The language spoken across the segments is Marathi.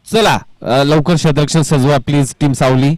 चला लवकर क्षेत्ररक्षण सजवा प्लीज टीम सावली.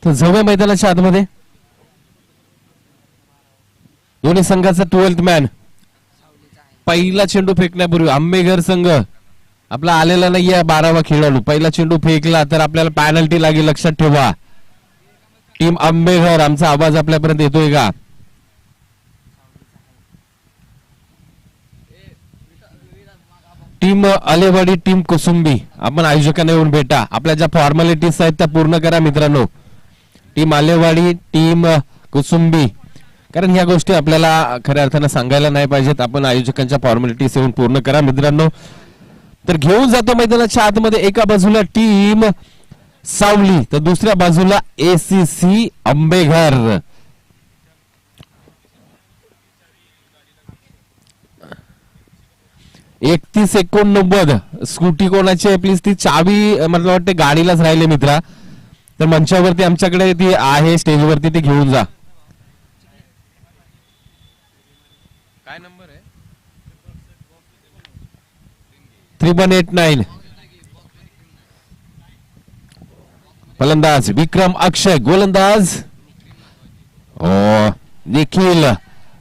तर जाऊया मैदानाच्या आतमध्ये. दोन्ही संघाचा 12th मॅन. पहिला चेंडू फेकण्यापूर्वी आंबेघर संघ आपला आलेला नाहीये 12वा खेळाडू. पहिला चेंडू फेकला तर आपल्याला पॅनल्टी लागेल, लक्षात ठेवा. टीम आंबेघर, आमचा आवाज आपल्यापर्यंत येतोय का? टीम आलेवाडी, टीम कुसुंबी, आपण आयोजकांना येऊन भेटा. आपल्या ज्या फॉर्मॅलिटीज आहेत त्या पूर्ण करा मित्रांनो. टीम आलेवाडी, टीम कुसुंबी, कारण ह्या गोष्टी आपल्याला खऱ्या अर्थानं सांगायला नाही पाहिजेत. आपण आयोजकांच्या फॉर्मॅलिटीज येऊन पूर्ण करा मित्रांनो. तर घेऊन जातो मैदानाच्या आतमध्ये. एका बाजूला टीम सावली तर दुसऱ्या बाजूला एसीसी आंबेघर. (31-89) स्कूटी कोणाची आहे प्लीज? ती चावी मला वाटते गाडीलाच राहिले मित्रा. तर मंचावरती आमच्याकडे ती आहे, स्टेजवरती ती घेऊन जा. काय नंबर आहे? 3189. फलंदाज विक्रम अक्षय, गोलंदाज निखिल.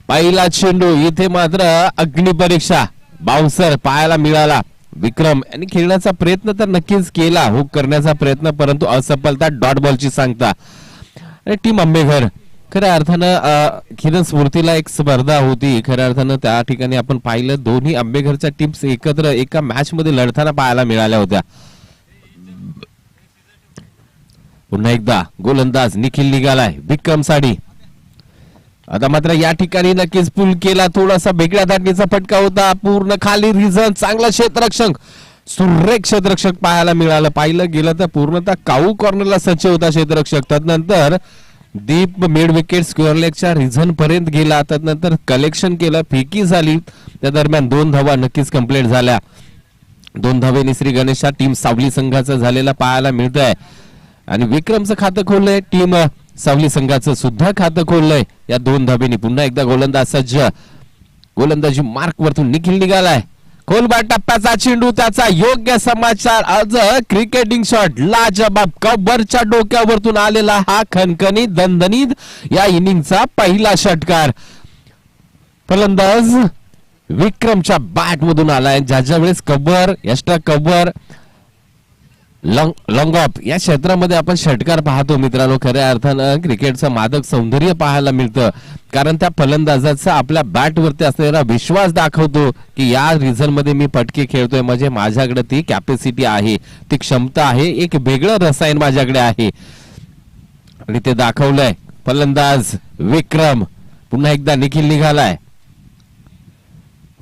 पहिला चेंडू, इथे मात्र अग्निपरीक्षा, बाउन्सर पायाला मिळाला. विक्रम यांनी खेळण्याचा प्रयत्न तर नक्कीच केला, हुक करण्याचा प्रयत्न, परंतु असफलता. डॉट बॉलची सांगता. आणि टीम आंबेघर खऱ्या अर्थानं किरण स्मृतीला एक स्पर्धा होती. खऱ्या अर्थानं त्या ठिकाणी आपण पाहिलं दोन्ही आंबेघरच्या टीम्स एकत्र एका मॅच मध्ये लढताना पाहायला मिळाल्या होत्या. पुन्हा एकदा गोलंदाज निखिल निघालाय विक्रम साठी. आता मात्र या ठिकाणी नक्कीच पुल केला, थोडासा वेगळ्या धाटणीचा फटका होता. पूर्ण खाली रिझन, चांगला क्षेत्ररक्षक, सुरेख क्षेत्ररक्षक पाहायला मिळालं. पाहिलं गेलं तर पूर्णतः काऊ कॉर्नरला सज्ज होता क्षेत्ररक्षक. त्यानंतर दीप मिड विकेट स्क्वेअर लेगच्या रिझन पर्यंत गेला. त्यानंतर कलेक्शन केलं, फेकी झाली. त्या दरम्यान 2 धावा नक्कीच कंप्लीट झाल्या. 2 धावेने श्री गणेशा टीम सावली संघाचा झालेला पाहायला मिळत आहे. आणि विक्रमचं खातं खोललंय, टीम सावली संघाचं सुद्धा खातं खोललंय या 2 धावेने. पुन्हा एकदा गोलंदाज सज्ज, गोलंदाजी मार्क वरतून निखिल निघालाय. खोलबार टप्प्याचा चेंडू, त्याचा योग्य समाचार. आज क्रिकेटिंग शॉट लाजबाब, कव्हरच्या डोक्यावरतून आलेला हा खणखणीत दणदणीत या इनिंगचा पहिला षटकार फलंदाज विक्रमच्या बॅट मधून आलाय. ज्या वेळेस cover, extra cover, long of या क्षेत्रामध्ये आपण षटकार पाहतो मित्रांनो, खऱ्या अर्थानं क्रिकेटचं मादक सौंदर्य पाहायला मिळतं. कारण त्या फलंदाजाचा आपल्या बॅटवरती असलेला विश्वास दाखवतो की या रिझन मध्ये मी फटके खेळतोय, म्हणजे माझ्याकडे ती कॅपॅसिटी आहे, ती क्षमता आहे, एक वेगळं रसायन माझ्याकडे आहे. आणि ते दाखवलंय फलंदाज विक्रम. पुन्हा एकदा निखिल निघालाय.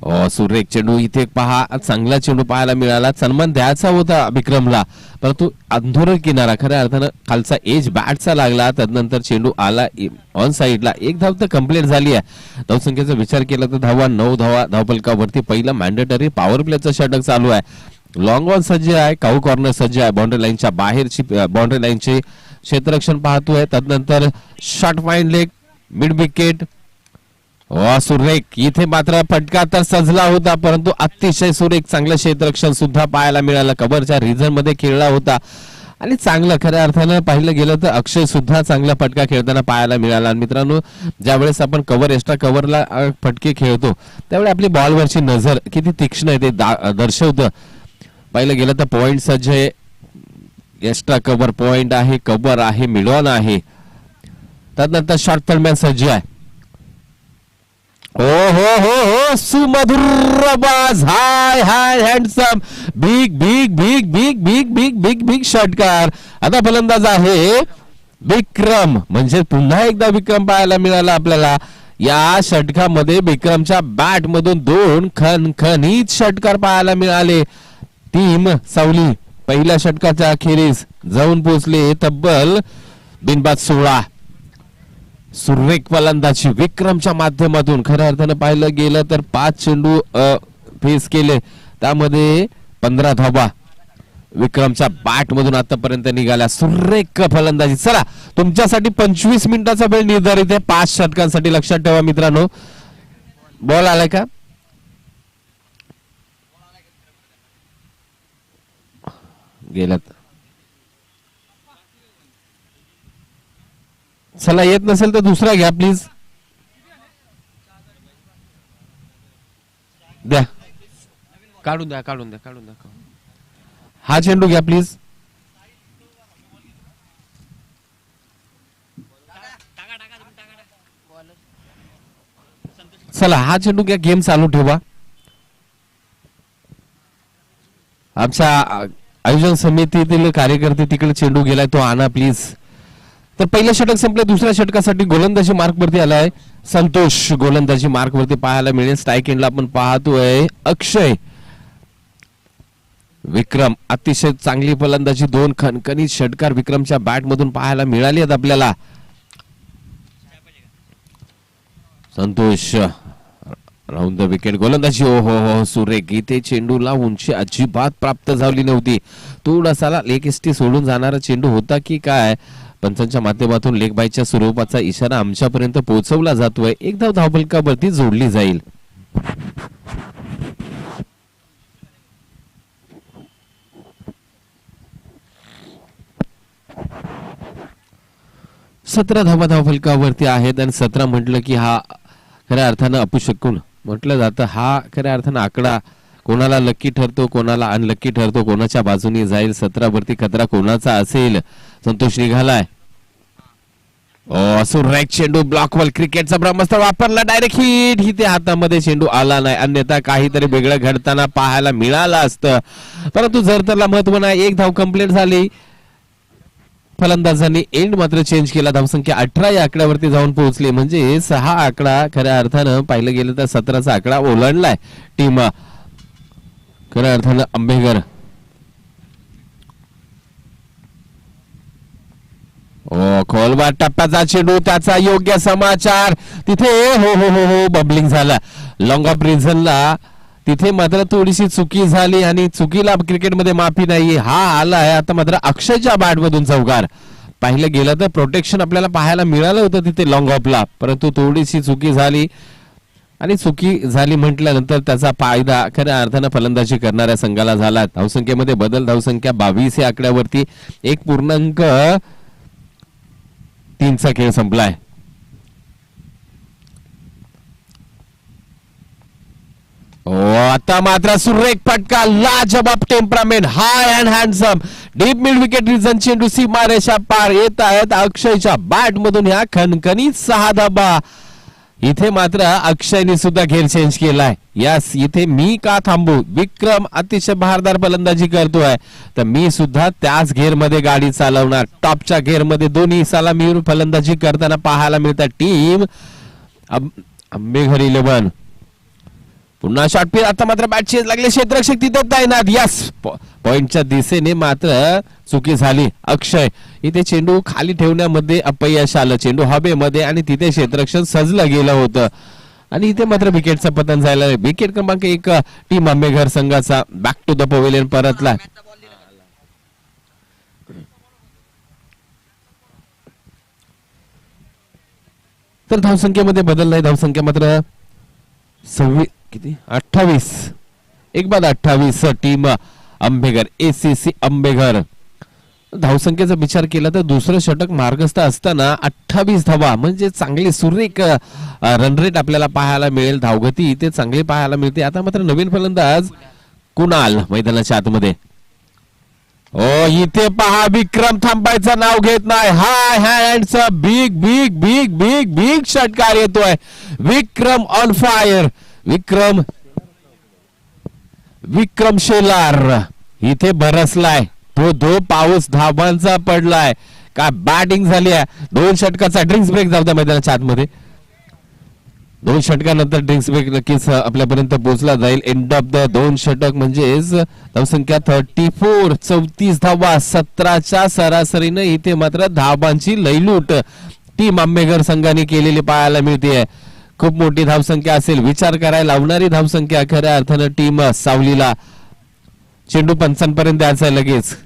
सुरेख चेंडू इथे पहा, चांगला चेंडू पाहायला मिळाला. सन्मान द्यायचा होता विक्रमला, परंतु अंधुर किनारा खऱ्या अर्थानं खालचा एज बॅटचा लागला. त्यानंतर चेंडू आला ऑन साइडला. एक धाव तर कंप्लीट झाली आहे. धावसंख्येचा विचार केला तर धावा 9 धावा धावफलकावरती. पहिला मॅन्डेटरी पॉवर प्लेचं षटक चालू आहे. लॉंग ऑन सज्ज आहे, काऊ कॉर्नर सज्ज आहे. बाउंड्री लाईनच्या बाहेरची बाउंड्री लाईनचे क्षेत्ररक्षण पाहतोय. त्यानंतर short fine leg, mid wicket. सुरेख इथे मात्र फटका तर सजला होता, परंतु अतिशय सुरेख चांगलं क्षेत्ररक्षण सुद्धा पाहायला मिळालं. कव्हरच्या रिझन मध्ये खेळला होता आणि चांगलं खऱ्या अर्थानं पाहिलं गेलं तर अक्षय सुद्धा चांगला फटका खेळताना पाहायला मिळाला. मित्रांनो, ज्यावेळेस आपण कव्हर एक्स्ट्रा कव्हरला फटके खेळतो त्यावेळी आपली बॉलवरची नजर किती तीक्ष्ण आहे ते दर्शवतं. पाहिलं गेलं तर पॉइंट सज्ज आहे, एक्स्ट्रा कव्हर पॉइंट आहे, कव्हर आहे, मिड ऑन आहे. त्यानंतर शॉर्ट थर्डमॅन सज्ज आहे. हो सुमधुर बाज, high high handsome, big big big big big big big big षटकार. आता फलंदाज आहे विक्रम, म्हणजे पुन्हा एकदा विक्रम पाहायला मिळाला आपल्याला. या षटकामध्ये विक्रमच्या बॅट मधून 2 खणखणीत षटकार पाहायला मिळाले. टीम सावली पहिल्या षटकाच्या अखेरीस जाऊन पोहोचले तब्बल बिनबाद 16. सुरेख फलंदाजी विक्रमच्या माध्यमातून खऱ्या अर्थानं पाहिलं गेलं तर 5 चेंडू फेस केले, त्यामध्ये 15 धावा विक्रमच्या बॅट मधून आतापर्यंत निघाल्या. सुरेख फलंदाजी. चला, तुमच्यासाठी 25 मिनिटाचा वेळ निर्धारित आहे 5 षटकांसाठी. लक्षात ठेवा मित्रांनो. बॉल आलाय का? गेलात. चला, येत नसेल तर दुसरा घ्या प्लीज. द्या, काढून द्या. हा चेंडू घ्या प्लीज. चला, हा चेंडू घ्या. गेम चालू ठेवा. आमच्या आयोजन समितीतील कार्यकर्ते तिकडे चेंडू गेलाय, तो आणा प्लीज. तर पहिलं षटक संपलं. दुसऱ्या षटकासाठी गोलंदाजी मार्क वरती आलाय संतोष. गोलंदाजी मार्क वरती पाहायला मिळेल. स्ट्राईक एंडला आपण पाहतोय अक्षय. विक्रम अतिशय चांगली फलंदाजी. 2 खणखणीत षटकार विक्रमच्या बॅट मधून पाहायला मिळाली आहेत आपल्याला. Santosh round the wicket. गोलंदाजी हो सुरेख. इथे चेंडूला उंची अजिबात प्राप्त झाली नव्हती. थोडासा लेग एसटी सोडून जाणारा चेंडू होता की काय? पंचांच्या माध्यमातून लेग बायच्या स्वरूपाचा इशारा आमच्यापर्यंत पोहोचवला जातोय. एक धाव धावफलकावरती जोडली जाईल. 17 धावा धावफलकावरती आहेत आणि 17 म्हटलं की हा खऱ्या अर्थानं अपशकुन म्हटलं जातं. हा खऱ्या अर्थानं आकडा कोणाला लकी ठरतो, कोणाला अनलकी ठरतो, कोणाच्या बाजूने जाईल. 17 वरती खतरा कोणाचा असेल? संतोष निघालाय. सुरेख चेंडू ब्लॉकवर. क्रिकेटचा ब्रह्मास्त्र वापरला. Direct hit. इथे हातामध्ये चेंडू आला नाही, अन्यथा काहीतरी वेगळं घडताना पाहायला मिळालं असतं. परंतु जर त्याला महत्व नाही. 1 धाव कंप्लीट झाली. फलंदाजांनी एंड मात्र चेंज केला. धावसंख्या 18 या आकड्यावरती जाऊन पोहोचली. म्हणजे 6 आकडा खऱ्या अर्थानं पाहिलं गेलं तर 17चा आकडा ओलांडलाय टीम खऱ्या अर्थानं आंबेकर. खोलवार टप्प्याचा चेंडू. त्याचा योग्य समाचार तिथे हो बबलिंग झाला. लॉंग ऑफ रिझनला तिथे मात्र थोडीशी चुकी झाली आणि चुकीला क्रिकेटमध्ये माफी नाही. हा आलाय आता मात्र अक्षयच्या बॅट मधून चौकार. पाहिलं गेलं तर प्रोटेक्शन आपल्याला पाहायला मिळालं होतं तिथे लॉंग ऑफला, परंतु थोडीशी चुकी झाली आणि चुकी झाली म्हटल्यानंतर त्याचा फायदा खऱ्या अर्थानं फलंदाजी करणाऱ्या संघाला झाला. धावसंख्येमध्ये बदल. धावसंख्या 22 या आकड्यावरती 1.3चा खेळ संपलाय. आता मात्र सुरेख फटका. लाजवाब temperament. High and handsome. Deep mid wicket reason चेंडू सीमारेषा पार येत आहेत अक्षयच्या बॅट मधून. ह्या खणखणीत 6 धाबा. इथे मात्र अक्षयने सुद्धा घेर चेंज केलाय. यस, इथे मी का थांबू? विक्रम अतिशय बहारदार फलंदाजी करतोय तर मी सुद्धा त्याच घेर मध्ये गाडी चालवणार. टॉपच्या घेर मध्ये दोन्ही सलामीवर फलंदाजी करताना पाहायला मिळतात टीम आंबेघर 11. पुन्हा शॉट पी आता मात्र बॅट चेंज लागले क्षेत्ररक्षक तिथे तैनात यस पॉइंटच्या दिशेने मात्र चुकी झाली अक्षय इथे चेंडू खाली ठेवण्यामध्ये अपयश आलं चेंडू हवेमध्ये आणि तिथे क्षेत्ररक्षण सजलं गेलं होतं आणि इथे मात्र विकेटचं पतन झालं विकेट क्रमांक 1 टीम आंबेघर संघाचा बॅक टू द पवेलियन परतला तर धावसंख्येमध्ये बदल नाही धावसंख्या मात्र 28 एक बाद 28 टीम आंबेघर एसीसी आंबेघर धावसंख्येचा विचार केला तर दुसरं षटक मार्गस्थ असताना 28 धावा म्हणजे चांगली सुरेख रन रेट आपल्याला पाहायला मिळेल धावगती इथे चांगली पाहायला मिळते आता मात्र नवीन फलंदाज कुणाल मैदानाच्या आतमध्ये इथे पहा विक्रम थांबायचं नाव घेत नाही high hands big big big big big षटकार येतोय विक्रम ऑन फायर विक्रम शेलार इथे बरसलाय तो पाऊस धाबांचा पडलाय का बॅटिंग झाली आहे 2 षटकाचा ड्रिंक्स ब्रेक जाऊ द्या मैदानाच्या आतमध्ये 2 षटकानंतर ड्रिंक्स ब्रेक नक्कीच आपल्यापर्यंत पोहोचला जाईल एंड ऑफ द 2 षटक म्हणजेच धावसंख्या 34 धावा 17च्या सरासरीने इथे मात्र धाबांची लयलूट टीम आंबेघर संघाने केलेली पाहायला मिळते खूप मोठी धावसंख्या असेल विचार करायला लावणारी धावसंख्या खऱ्या अर्थानं टीम सावलीला चेंडू पंचांपर्यंत द्यायचा लगेच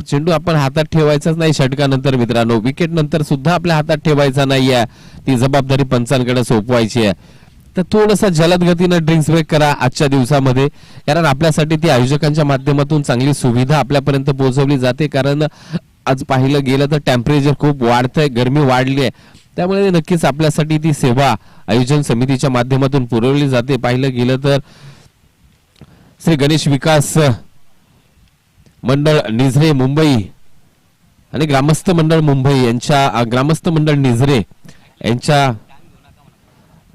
चेंडू आपण हातात ठेवायचाच नाही षटकानंतर मित्रांनो विकेट नंतर सुद्धा आपल्या हातात ठेवायचा नाहीये ती जबाबदारी पंचांकडे सोपवायची आहे तर थोडंसं जलद गतीनं ड्रिंक्स ब्रेक करा आजच्या दिवसामध्ये कारण आपल्यासाठी ती आयोजकांच्या माध्यमातून चांगली सुविधा आपल्यापर्यंत पोहोचवली जाते कारण आज पाहिलं गेलं तर टेम्परेचर खूप वाढतंय गरमी वाढली आहे त्यामुळे नक्कीच आपल्यासाठी ती सेवा आयोजन समितीच्या माध्यमातून पुरवली जाते पाहिलं गेलं तर श्री गणेश विकास मंडळ निझरे मुंबई आणि ग्रामस्थ मंडळ मुंबई यांच्या ग्रामस्थ मंडळ निझरे यांच्या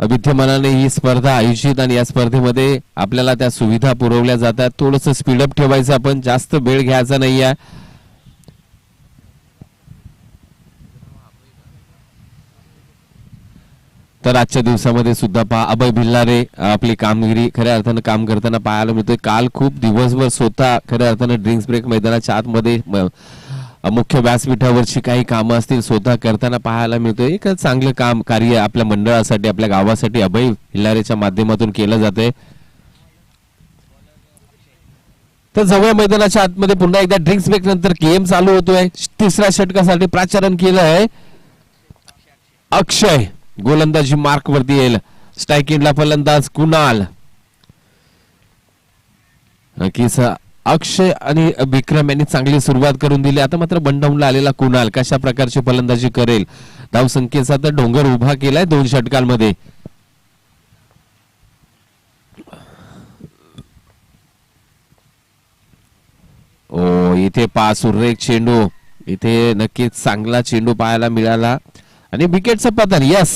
विद्यमानाने ही स्पर्धा आयोजित आणि या स्पर्धेमध्ये आपल्याला त्या सुविधा पुरवल्या जातात थोडंसं स्पीडअप ठेवायचं आपण जास्त वेळ घ्यायचा नाहीये तर आजच्या दिवसामध्ये सुद्धा पहा अभय भिल्लारे आपली कामगिरी खऱ्या अर्थानं काम करताना पाहायला मिळतोय काल खूप दिवसभर स्वतः खऱ्या अर्थानं ड्रिंक्स ब्रेक मैदानाच्या आतमध्ये मुख्य व्यासपीठावरची काही कामं असतील स्वतः करताना पाहायला मिळतोय एक चांगलं काम कार्य आपल्या मंडळासाठी आपल्या गावासाठी अभय भिल्लारेच्या माध्यमातून केलं जातंय तर जवळ मैदानाच्या आतमध्ये पुन्हा एकदा ड्रिंक्स ब्रेक नंतर गेम चालू होतोय तिसऱ्या षटकासाठी प्राचारण केलंय अक्षय गोलंदाजी मार्क वरती येईल स्ट्राइक एंडला फलंदाज कुणाल नक्कीच अक्षय आणि विक्रम यांनी चांगली सुरुवात करून दिली आता मात्र बंडाऊनला आलेला कुणाल कशा प्रकारची फलंदाजी करेल धावसंख्येचा तर डोंगर उभा केलाय 2 षटकांमध्ये इथे पाच सुरेख चेंडू इथे नक्कीच चांगला चेंडू पाहायला मिळाला आणि विकेटचं पतन यस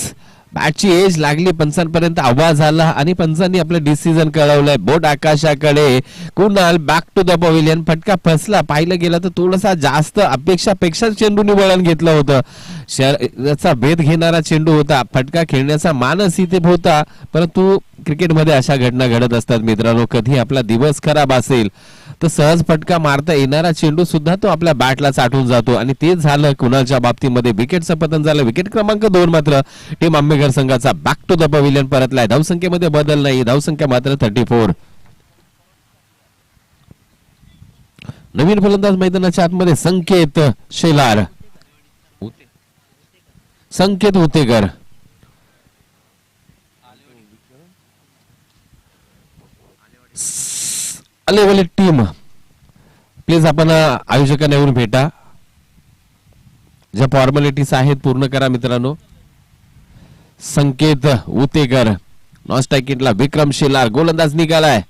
बॅटची एज लागली पंचांपर्यंत आवाज आला आणि पंचांनी आपलं डिसिजन कळवलंय बोट आकाशाकडे Kunal back to the pavilion फटका फसला पाहिलं गेलं तर थोडासा जास्त अपेक्षापेक्षा चेंडूने वळण घेतलं होतं शरीराचा भेद घेणारा चेंडू होता फटका खेळण्याचा मानस इथे होता परंतु क्रिकेटमध्ये अशा घटना घडत असतात मित्रांनो कधी आपला दिवस खराब असेल तर सहज फटका मारता येणारा चेंडू सुद्धा तो आपल्या बॅटला चाटून जातो आणि तेच झालं कुणालच्या बाबतीमध्ये विकेटचं पतन झालं विकेट क्रमांक 2 मात्र टीम आंबेघर संघाचा बॅक टू द पवेलियन परतलाय धावसंख्येमध्ये बदल नाही धावसंख्या मात्र 34 नवीन फलंदाज मैदानाच्या आतमध्ये संकेत शेलार संकेत उतेकर आलेवाले टीम प्लीज आपण आयोजकांना येऊन भेटा ज्या फॉर्मॅलिटीज आहेत पूर्ण करा मित्रांनो संकेत उतेकर नॉन स्ट्राइकिंगला विक्रम शेलार गोलंदाज निघालाय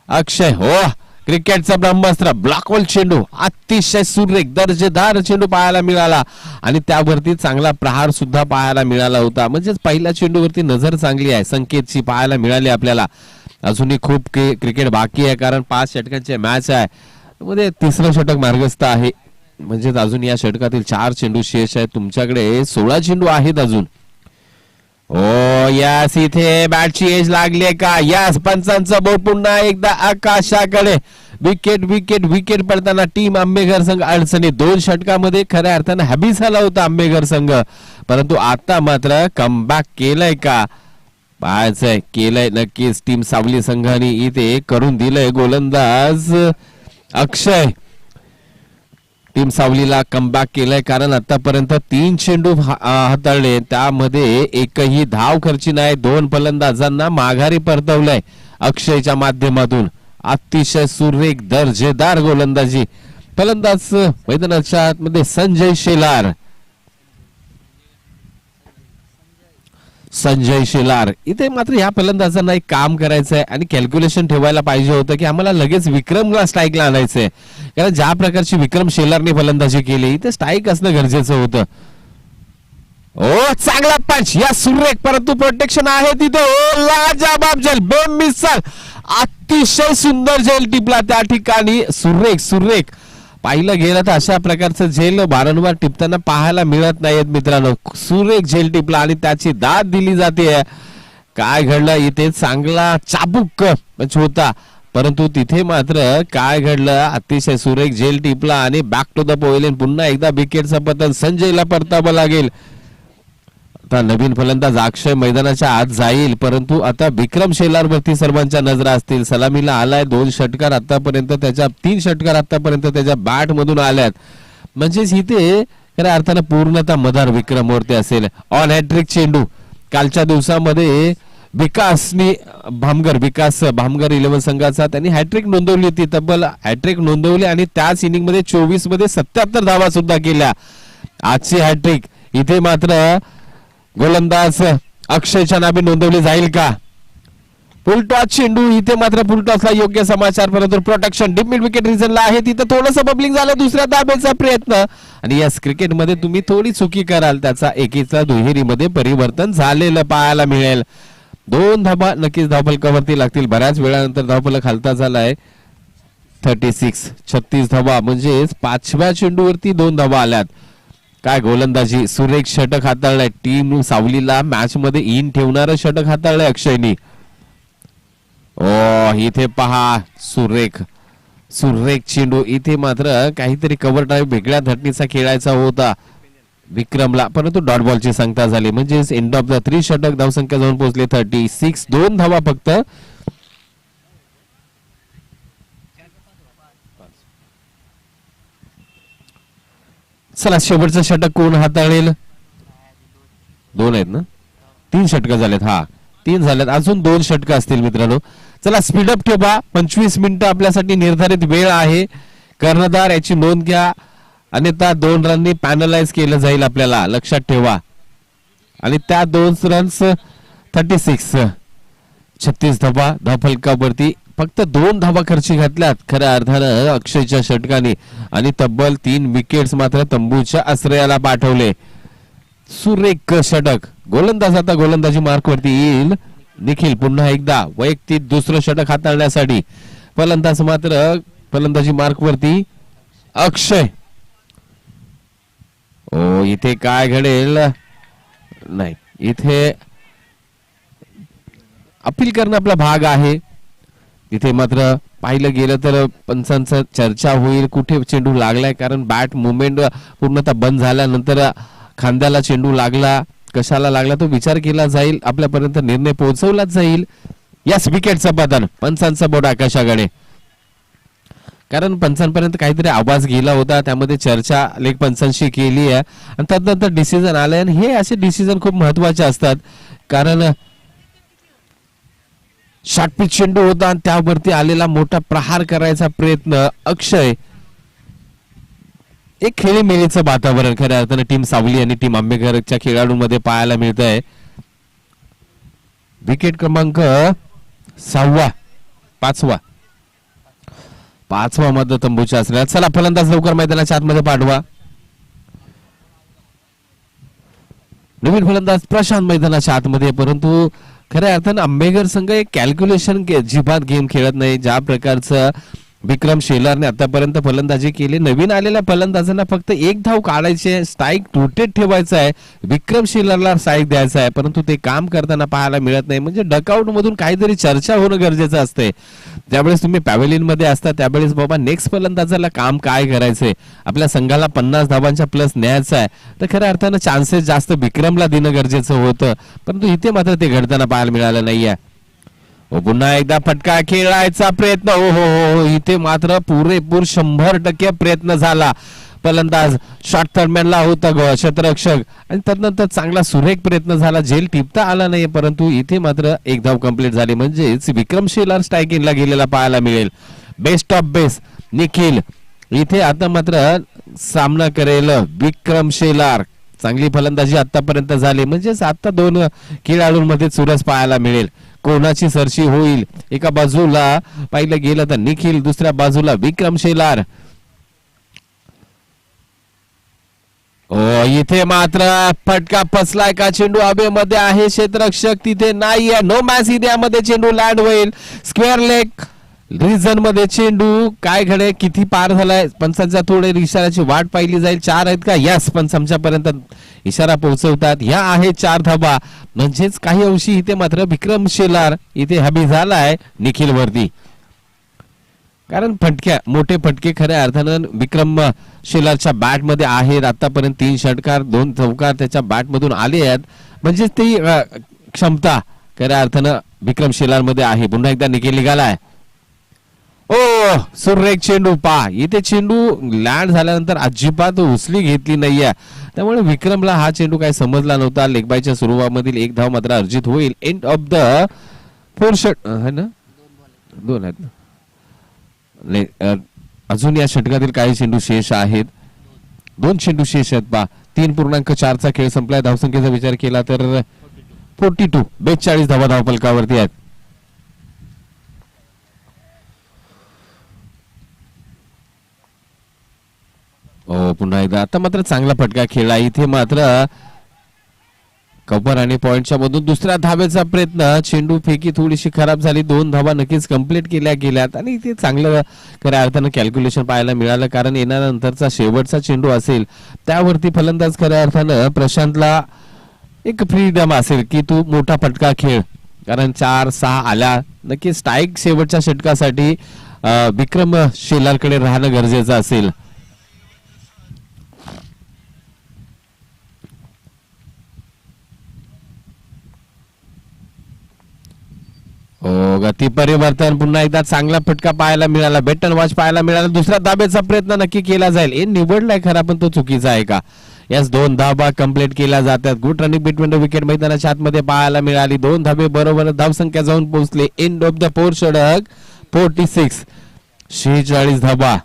अक्षय हो क्रिकेटचा ब्रह्मास्त्र ब्लॉकहोल चेंडू अतिशय सुरेख दर्जेदार चेंडू पाहायला मिळाला आणि त्यावरती चांगला प्रहार सुद्धा पाहायला मिळाला होता म्हणजेच पहिल्या चेंडूवरती नजर चांगली आहे संकेतची पाहायला मिळाली आपल्याला अजूनही खूप क्रिकेट बाकी आहे कारण 5 षटकांची मॅच आहे मध्ये तिसरं षटक मार्गस्थ आहे म्हणजेच अजून या षटकातील 4 चेंडू शेष आहेत तुमच्याकडे 16 चेंडू आहेत अजून ओ यास इथे बॅटची एज लागली का? यास पंचांचा बोट पुन्हा एकदा आकाशाकडे. विकेट विकेट विकेट पडताना टीम आंबेघर संघ अडचणी. 2 षटकामध्ये खऱ्या अर्थानं हॅबी झाला होता आंबेघर संघ, परंतु आता मात्र कमबॅक केलंय का? पाहायचंय. केलंय नक्कीच टीम सावली संघाने इथे करून दिलंय. गोलंदाज अक्षय टीम सावलीला कमबॅक केलंय, कारण आतापर्यंत 3 चेंडू हाताळले, त्यामध्ये एकही धाव खर्ची नाही. 2 फलंदाजांना माघारी परतवलंय अक्षयच्या माध्यमातून. अतिशय सुरेख दर्जेदार गोलंदाजी. फलंदाज मैदानाच्या आतमध्ये संजय शेलार. संजय शेलार इथे मात्र या फलंदाजांना एक काम करायचं आहे आणि कॅल्क्युलेशन ठेवायला पाहिजे होतं की आम्हाला लगेच विक्रमला स्ट्राईकला आणायचंय, कारण ज्या प्रकारची विक्रम शेलारने फलंदाजी केली इथे स्ट्राईक असणं गरजेचं होतं. ओ चांगला पंच या सुरेख, परंतु प्रोटेक्शन आहे तिथे. ओ लाजवाब झेल, बेमिसाल अतिशय सुंदर झेल टिपला त्या ठिकाणी. सुरेख सुरेख पाहिलं गेलं तर अशा प्रकारचं झेल वारंवार टिपताना पाहायला मिळत नाहीत मित्रांनो. सुरेख झेल टिपला आणि त्याची दाद दिली जाते. काय घडलं इथे? चांगला चाबूक पंच होता, परंतु तिथे मात्र काय घडलं? अतिशय सुरेख झेल टिपला आणि बॅक टू द पवेलियन. पुन्हा एकदा विकेटचं पतन संजयला परतावं लागेल. आता नवीन फलंदाज अक्षय मैदानाच्या आत जाईल, परंतु आता विक्रम शेलार वरती सर्वांच्या नजरा असतील. सलामीला आलाय. 2 षटकार आतापर्यंत त्याच्या 3 षटकार आतापर्यंत त्याच्या बॅट मधून आल्यात, म्हणजेच इथे खऱ्या अर्थानं पूर्णतः मदार विक्रम वरती असेल. ऑन हॅट्रिक चेंडू कालच्या दिवसामध्ये विकास भामगर 11 संघाचा त्यांनी हॅट्रिक नोंदवली होती. तब्बल हॅट्रिक नोंदवली आणि त्याच इनिंग मध्ये 24 मध्ये 77 धावा सुद्धा केल्या. आजची हॅट्रिक इथे मात्र गोलंदाज अक्षयच्या नावे नोंदवली जाईल का? फुलटॉस चेंडू इथे मात्र फुलटॉसला योग्य समाचार, परंतु प्रोटेक्शन डीप मिड विकेट रिजनला आहे. तिथं थोडंसं बबलिंग झालं. दुसऱ्या धाब्याचा प्रयत्न आणि याच क्रिकेटमध्ये तुम्ही थोडी चुकी कराल त्याचा एकीचा दुहेरीमध्ये परिवर्तन झालेलं पाहायला मिळेल. 2 धाबा नक्कीच धावफलकावरती लागतील. बऱ्याच वेळानंतर धावफलक खालता झालाय. 36 धाबा म्हणजेच 5व्या चेंडूवरती 2 धाबा आल्यात. काय गोलंदाजी! सुरेख षटक हाताळलंय. टीम सावलीला मॅच मध्ये इन ठेवणारं षटक हाताळलंय अक्षयनी. ओ इथे पहा सुरेख सुरेख चेंडू. इथे मात्र काहीतरी कव्हर ड्राईव्ह वेगळ्या धटणीचा खेळायचा होता विक्रमला, परंतु डॉट बॉलची संख्या झाली, म्हणजेच एंड ऑफ द 3 षटक. धावसंख्या जाऊन पोहोचले 36. 2 धावा फक्त. चला शेवटचं षटक कोण हाताळेल? 2 आहेत ना? 3 षटक झालेत. हा 3 झालेत. अजून 2 षटक असतील मित्रांनो. चला स्पीडअप ठेवा. 25 मिनिटं आपल्यासाठी निर्धारित वेळ आहे. कर्णधार याची नोंद घ्या, अन्यथा 2 रननी पॅनलाइज केलं जाईल. आपल्याला लक्षात ठेवा. आणि त्या 2 रन्स 36 धावा धावफलकावरती फक्त 2 धावा खर्ची घातल्यात खऱ्या अर्थानं अक्षयच्या षटकाने, आणि तब्बल 3 विकेट्स मात्र तंबूच्या आश्रयाला पाठवले. सुरेख षटक. गोलंदाज आता गोलंदाजी मार्क वरती येईल. निखिल पुन्हा एकदा वैयक्तिक दुसरं षटक हाताळण्यासाठी. फलंदाज मात्र फलंदाजी मार्क वरती अक्षय. ओ इथे काय घडेल? नाही, इथे अपील करणं आपला भाग आहे. तिथे मात्र पाहिलं गेलं तर पंचांचं चर्चा होईल कुठे चेंडू लागलाय, कारण बॅट मुवमेंट पूर्णतः बंद झाल्यानंतर खांद्याला चेंडू लागला, कशाला लागला तो विचार केला जाईल, आपल्यापर्यंत निर्णय पोहोचवला जाईल. यास विकेटचं पतन. पंचांचा बोर्ड आकाशाकडे, कारण पंचांपर्यंत काहीतरी आवाज गेला होता, त्यामध्ये चर्चा लेग पंचांशी केली आहे आणि त्यानंतर डिसिजन आले. आणि हे असे डिसिजन खूप महत्वाचे असतात, कारण शॉर्ट पिच चेंडू होता आणि त्यावरती आलेला मोठा प्रहार करायचा प्रयत्न. अक्षय एक खेळीमेळीचं वातावरण खऱ्या अर्थानं टीम सावली आणि टीम आंबेघरच्या खेळाडूंमध्ये पाहायला मिळत आहे. विकेट क्रमांक 6वा 5वा मध्ये तंबूच्या असणार. चला फलंदाज लवकर मैदानाच्या आतमध्ये पाठवा. नवीन फलंदाज प्रशांत मैदानाच्या आतमध्ये, परंतु खऱ्या अर्थानं आंबेघर संघ एक कॅल्क्युलेशन जिभात गेम खेळत नाही. ज्या प्रकारचं विक्रम शेलारने आतापर्यंत फलंदाजी केली. नवीन आलेल्या फलंदाजांना फक्त एक धाव काढायचे, स्ट्राईक रोटेट ठेवायचा आहे, विक्रम शेलारला स्ट्राईक द्यायचा आहे, परंतु ते काम करताना पाहायला मिळत नाही. म्हणजे डकआउट मधून काहीतरी चर्चा होणं गरजेचं असते. ज्यावेळेस तुम्ही पॅव्हेलियन मध्ये असता त्यावेळेस बाबा नेक्स्ट फलंदाजाला काम काय करायचंय, आपल्या संघाला 50 धावांच्या प्लस न्यायचा आहे, तर खऱ्या अर्थानं चान्सेस जास्त विक्रमला देणं गरजेचं होतं, परंतु इथे मात्र ते घडताना पाहायला मिळालं नाहीये. पुन्हा एकदा फटका खेळायचा प्रयत्न, हो हो हो, इथे मात्र पुरेपूर 100% प्रयत्न झाला. फलंदाज शॉर्ट थर्डमॅनला होता क्षेत्ररक्षक आणि त्यानंतर चांगला सुरेख प्रयत्न झाला, झेल टिपता आला नाही, परंतु इथे मात्र एक धाव कंप्लीट झाली. म्हणजेच विक्रम शेलार स्ट्रायकिंगला गेलेला पाहायला मिळेल. बेस्ट ऑफ बेस्ट निखिल इथे आता मात्र सामना करेल विक्रम शेलार. चांगली फलंदाजी आतापर्यंत झाली, म्हणजेच आता दोन खेळाडूंमध्ये चुरस पाहायला मिळेल. कोणाची सरशी होईल, एका बाजूला पाहिलं गेलं तर निखिल, दुसऱ्या बाजूला विक्रम शेलार. इथे मात्र फटका फसलाय का, चेंडू हवेमध्ये आहे, क्षेत्ररक्षक तिथे नाहीये, नो मॅच एरियामध्ये चेंडू लँड होईल. स्क्वेअर लेग रिजन मध्ये चेंडू काय घडे, किती पार झालाय, पंचांच्या थोडे इशाऱ्याची वाट पाहिली जाईल. 4 आहेत का, यस, पंच आमच्यापर्यंत इशारा पोहोचवतात. ह्या आहे 4 धाबा, म्हणजेच काही अंशी इथे मात्र विक्रम शेलार इथे हबी झालाय निखिल वरती. कारण मोठे फटके खऱ्या अर्थानं विक्रम शेलारच्या बॅट मध्ये आहेत. आतापर्यंत 3 षटकार 2 चौकार त्याच्या बॅट मधून आले आहेत, म्हणजेच ती क्षमता खऱ्या अर्थानं विक्रम शेलार मध्ये आहे. पुन्हा एकदा निखिल निघालाय. ओ सुरेख चेंडू पा, इथे चेंडू लँड झाल्यानंतर अजिबात उचली घेतली नाहीये, त्यामुळे विक्रमला हा चेंडू काही समजला नव्हता. लेगबायच्या सुरुवातीमधील एक धाव मात्र अर्जित होईल. एंड ऑफ द 4 षट है ना, 2 आहेत ना, अजून या षटकातील काही चेंडू शेष आहेत. 2 चेंडू शेष आहेत पा. 3.4 चा खेळ संपलाय. धावसंख्येचा विचार केला तर 42 धावा धावफलकावरती आहेत. पुन्हा एकदा आता मात्र चांगला फटका खेळला. इथे मात्र कव्हर आणि पॉइंटच्या मधून दुसऱ्या धावेचा प्रयत्न, चेंडू फेकी थोडीशी खराब झाली. 2 धावा नक्कीच कंप्लीट केल्या गेल्यात आणि इथे चांगलं खऱ्या अर्थानं कॅल्क्युलेशन पाहायला मिळालं, कारण येणाऱ्यानंतरचा शेवटचा चेंडू असेल त्यावरती फलंदाज खऱ्या अर्थानं प्रशांतला एक फ्रीडम असेल की तू मोठा फटका खेळ, कारण 4-6 आल्या. नक्की स्ट्राईक शेवटच्या षटकासाठी विक्रम शेलारकडे राहणं गरजेचं असेल. गती परिवर्तन, पुन्हा एकदा चांगला फटका पाहायला मिळाला, बेट अँड वॉच पाहायला मिळाला. दुसऱ्या धाब्याचा प्रयत्न नक्की केला जाईल. हे निवडलाय खरा, पण तो चुकीचा आहे का. यास 2 धाबा कंप्लीट केल्या जातात. Good running between the wicket मैदानाच्या आतमध्ये पाहायला मिळाली. 2 धाबे बरोबर धावसंख्या जाऊन पोहोचले. एंड ऑफ द 4 षटक 46, 46 धाबा,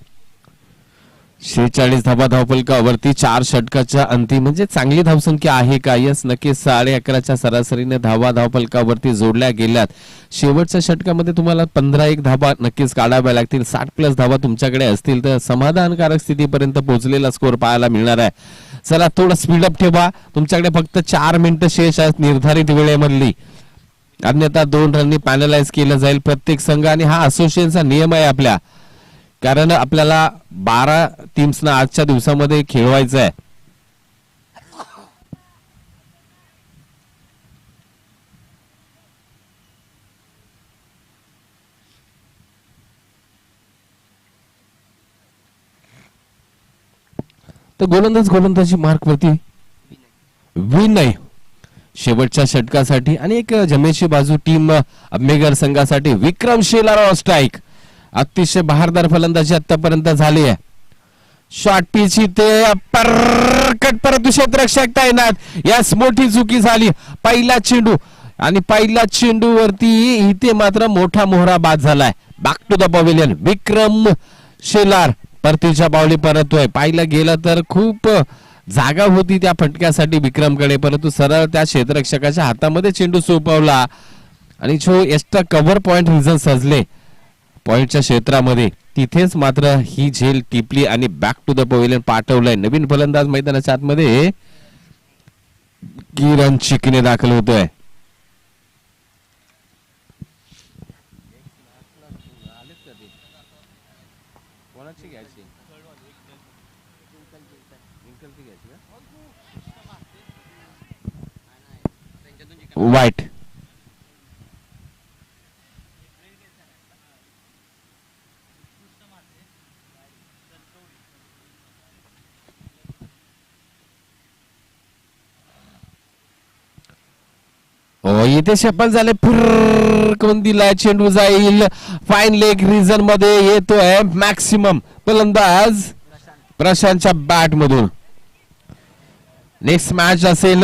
46 धाबा धावफलकावरती 4 षटकाच्या अंती, म्हणजे चांगली धावसंख्या आहे का. यस नक्कीच 11.5च्या सरासरीने धावा धावफलकावरती जोडल्या गेल्यात. शेवटच्या षटकामध्ये तुम्हाला 15-1 धावा नक्कीच काढाव्या लागतील. 60+ धावा तुमच्याकडे असतील तर समाधानकारक स्थितीपर्यंत पोहोचलेला स्कोर पाहायला मिळणार आहे. चला थोडं स्पीडअप ठेवा, तुमच्याकडे फक्त 4 मिनिटं शेष आहेत निर्धारित वेळेमधली, अन्यथा 2 रननी पॅनलाइज केलं जाईल प्रत्येक संघ. आणि हा असोसिएशनचा नियम आहे आपल्या, कारण आपल्याला 12 टीम्सना आजच्या दिवसामध्ये खेळवायचं आहे. तर गोलंदाजी मार्क वरती विनय शेवटच्या षटकासाठी आणि एक जमेची बाजू टीम अम्मेगर संघासाठी विक्रम शेलार ऑन स्ट्राईक. अतिशय बहारदार फलंदाजी आतापर्यंत झाली आहे. शॉर्ट पिच इथे परकट परंतु क्षेत्ररक्षक तैनात. यास मोठी चुकी झाली. पहिला चेंडू आणि पहिल्या चेंडूवरती इथे मात्र मोठा मोहरा बाद झालाय. Back to the pavilion. Vikram Shelar परतीच्या बावली परततोय. पाहिलं गेलं तर खूप जागा होती त्या फटक्यासाठी विक्रमकडे, परंतु सरळ त्या क्षेत्ररक्षकाच्या हातामध्ये चेंडू सोपवला आणि जो एक्स्ट्रा कव्हर पॉइंट रिझन सजले पॉइंटच्या क्षेत्रामध्ये, तिथेच मात्र ही झेल टिपली आणि बॅक टू द पवेलियन पाठवलंय. नवीन फलंदाज मैदानाच्या आतमध्ये किरण चिकने दाखल होतोय. वाईट. इथे शपल झाले कोण दिलाय चेंडू जाईल फाईन लेग रिजन मध्ये येतोय मॅक्सिमम फलंदाज प्रशांतच्या बॅट मधून. नेक्स्ट मॅच असेल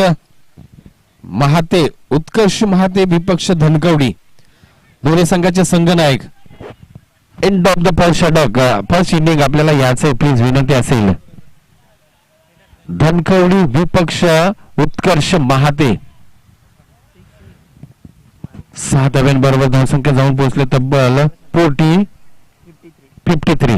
महाते उत्कर्ष महाते विपक्ष धनकवडी दोन्ही संघाचे संघनायक. End of the first inning आपल्याला याचे प्लीज विनंती असेल. धनकवडी विपक्ष उत्कर्ष महाते 6 धाव्यांबरोबर धावसंख्या जाऊन पोहोचले तब्बल 53.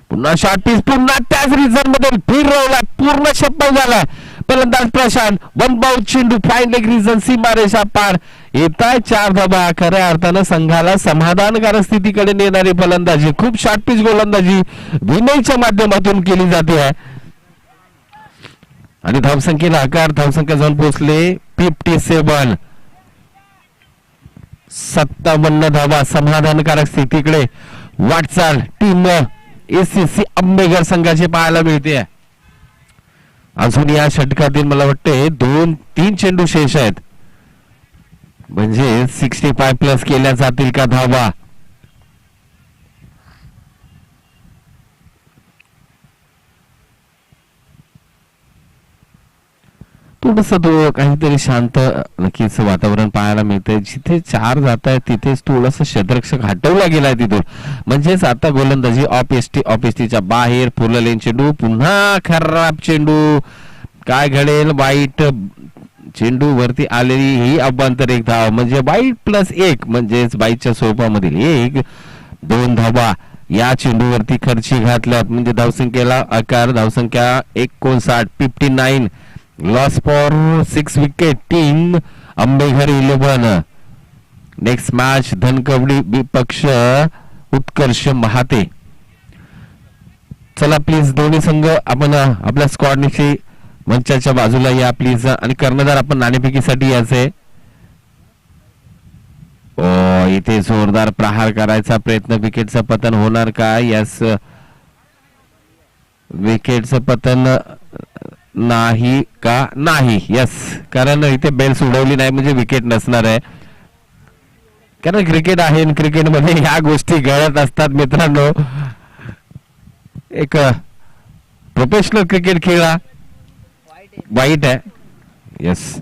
पुन्हा शॉर्ट पिच पुन्हा त्याच रिझन मध्ये फिरवला पूर्ण शप्पल झाला. फलंदाज प्रशांत वन बाउंड चेंडू फाईन लेग रिझन सीमारेषा पार येताय 4 धाबा. खऱ्या अर्थानं संघाला समाधानकारक स्थितीकडे नेणारी फलंदाजी खूप शॉर्ट पिच गोलंदाजी विनयच्या माध्यमातून केली जाते आहे आणि धावसंख्येला आकार धावसंख्या जाऊन पोहोचले 57. 57 धावा समाधानकारक स्थितीकडे वाटचाल टीम एसीसी आंबेघर संघाची पाहायला मिळते. अजून या षटकातील मला वाटते 2-3 चेंडू शेष आहेत म्हणजे 65 प्लस केल्या जातील का धावा. थोडस तो काहीतरी शांत नक्कीच वातावरण पाहायला मिळतंय. जिथे 4 जात आहेत तिथेच थोडस क्षेत्ररक्षक हटवला गेलाय तिथून म्हणजेच आता गोलंदाजी ऑफ एसटीच्या बाहेर फुललेन चेंडू पुन्हा खराब चेंडू. काय घडेल वाईट चेंडू वरती आलेली ही अभ्यंतर एक धाव म्हणजे वाईट +1 म्हणजेच बाईटच्या स्वरूपामधील 1-2 धावा या चेंडूवरती खर्ची घातल्यात म्हणजे धावसंख्येला आकार धावसंख्या 59. Loss for 6 wicket team Ambeghar 11. Next match Dhankawadi Vipaksh Utkarsh महाते. चला प्लीज दोन्ही संघ आपण आपल्या स्क्वॉडनिशी मंचाच्या बाजूला या प्लीज आणि कर्णधार आपण नाणेफेकीसाठी यायचे. इथे जोरदार प्रहार करायचा प्रयत्न विकेटचं पतन होणार का. यस विकेटचं पतन नाही का नाही. यस कारण इथे बेल्स उडवली नाही म्हणजे विकेट नसणार आहे कारण क्रिकेट आहे क्रिकेटमध्ये ह्या गोष्टी घडत असतात मित्रांनो. एक प्रोफेशनल क्रिकेट खेळा वाईट आहे. यस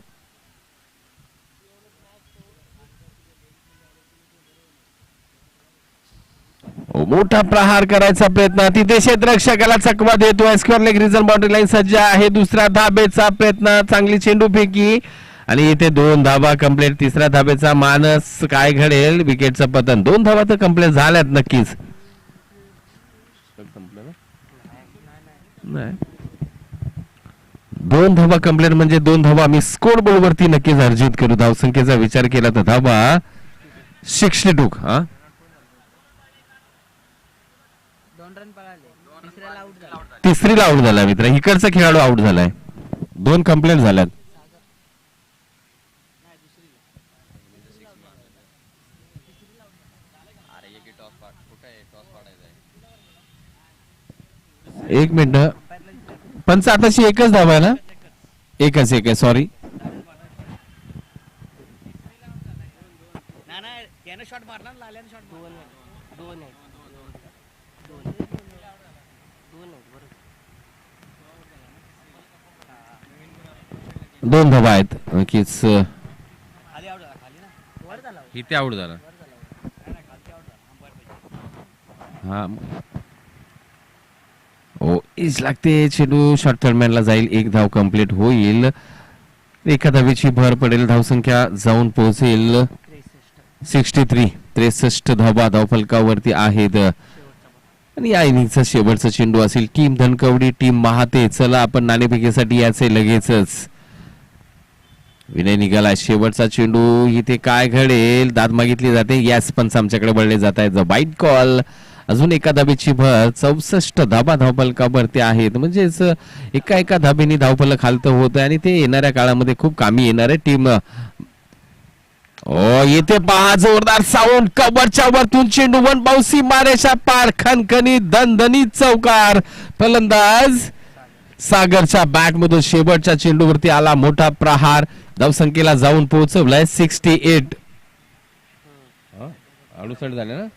मोठा प्रहार करायचा प्रयत्न तिथे क्षेत्ररक्षकाला चकवा देतोय. Square leg region boundary line सज्ज आहे. दुसऱ्या धाबेचा प्रयत्न चांगली चेंडू फेकी आणि इथे 2 धाबा कंप्लीट. तिसऱ्या धाबेचा मानस काय घडेल विकेटचं पतन. 2 धाबा तर कंप्लीट झाल्यात नक्कीच. नाही 2 धाबा कंप्लीट म्हणजे 2 धाबा आम्ही स्कोर बोर्ड वरती नक्कीच अर्जित करू. धावसंख्येचा विचार केला तर धाबा 62. हा तिसरीला आउट झाला मित्र. इकडचा खेळाडू आउट झालाय. 2 कंप्लेंट झाल्यात. एक मिनिट पंच आताशी एकच धावा आहे ना. एकच आहे सॉरी. दोन धावा आहेत नक्कीच. इथे आउट झाला. हा ओ इज लागते चेंडू शॉर्ट थर्डमॅनला जाईल. 1 धाव कंप्लीट होईल. एका धावेची भर पडेल. धावसंख्या जाऊन पोहोचेल 63. 63 धावा धावफलकावरती आहेत आणि या इनिंगचा शेवटचा चेंडू असेल टीम धनकवडी टीम महाते. चला आपण नाणेफेकीसाठी याचे लगेचच. विनय निघाला. शेवटचा चेंडू इथे काय घडेल दाद मागितली जाते. यस पंच आमच्याकडे वळले जात आहेत. वाईट कॉल अजून एका धाबेची भर 64 धाबा धावफलकावरती आहेत. म्हणजेच एका एका धाबेने धावफलक खालतं होत आहे आणि ते येणाऱ्या काळामध्ये खूप कामी येणार आहे टीम. ओ येथे पहा जोरदार साऊंड, कबरच्या वरतून चेंडू वन बाउसी मारेच्या पार, खणखणी दणदणीत चौकार. फलंदाज सागरच्या बॅट मधून शेवटच्या चेंडूवरती आला मोठा प्रहार. धावसंख्येला जाऊन पोहोचवलाय 68. 68 झाले ना,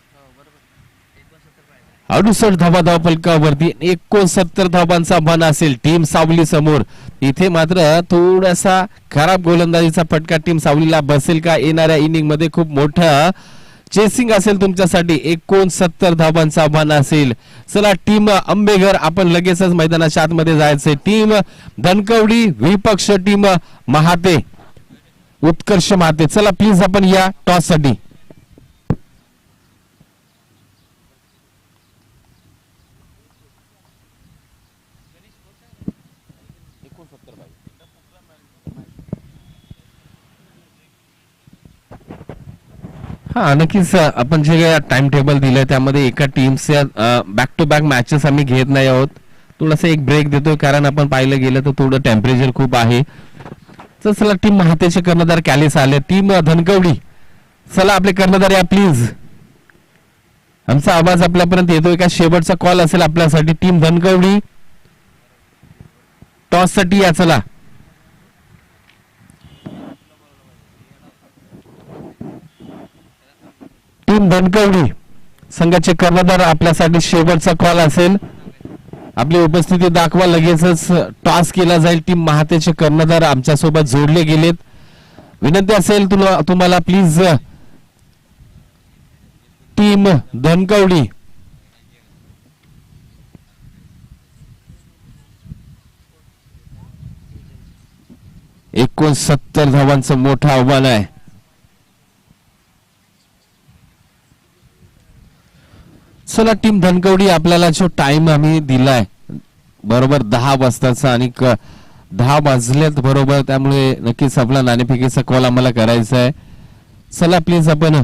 68 धावा धावफलकावरती 69 धावांचा बन असेल टीम सावली समोर. इथे मात्र थोडासा खराब गोलंदाजीचा फटका टीम सावलीला बसेल का? येणाऱ्या इनिंग मध्ये खूप मोठं चेसिंग असेल तुमच्यासाठी. 69 धावांचा आव्हान असेल. चला टीम आंबेघर आपण लगेचच मैदानाच्या आतमध्ये जायचंय. टीम धनकवडी विपक्ष टीम महाते, उत्कर्ष महाते. चला प्लीज आपण या टॉस साठी. हा नक्कीच आपण जे टाइम टेबल दिलंय त्यामध्ये एका टीमच्या बॅक टू बॅक मॅचेस आम्ही घेत नाही आहोत. थोडासा एक ब्रेक देतोय कारण आपण पाहिलं गेलं तर थोडं टेम्परेचर खूप आहे. तर चला टीम महातेचे कर्णधार कॅलिस आले. टीम धनकवडी, चला आपले कर्णधार या प्लीज. आमचा आवाज आपल्यापर्यंत येतोय का? शेवटचा कॉल असेल आपल्यासाठी. टीम धनकवडी टॉस साठी या. चला टीम धनकवडी संघाचे कर्णधार आपल्यासाठी शेवटचा कॉल असेल. आपली उपस्थिती दाखवा, लगेचच टॉस केला जाईल. टीम महातेचे कर्णधार आमच्या सोबत जोडले गेलेत. विनंती असेल तुम्हाला प्लीज टीम धनकवडी. एकोणसत्तर धावांचं मोठं आव्हान आहे. चला टीम धनकवडी, आपल्याला जो टाइम आम्ही दिलाय बरोबर 10 वाजताचा आणि 10 वाजल्यात बरोबर, त्यामुळे नक्कीच आपला नाणेफेकीचा कॉल आम्हाला करायचा आहे. चला प्लीज आपण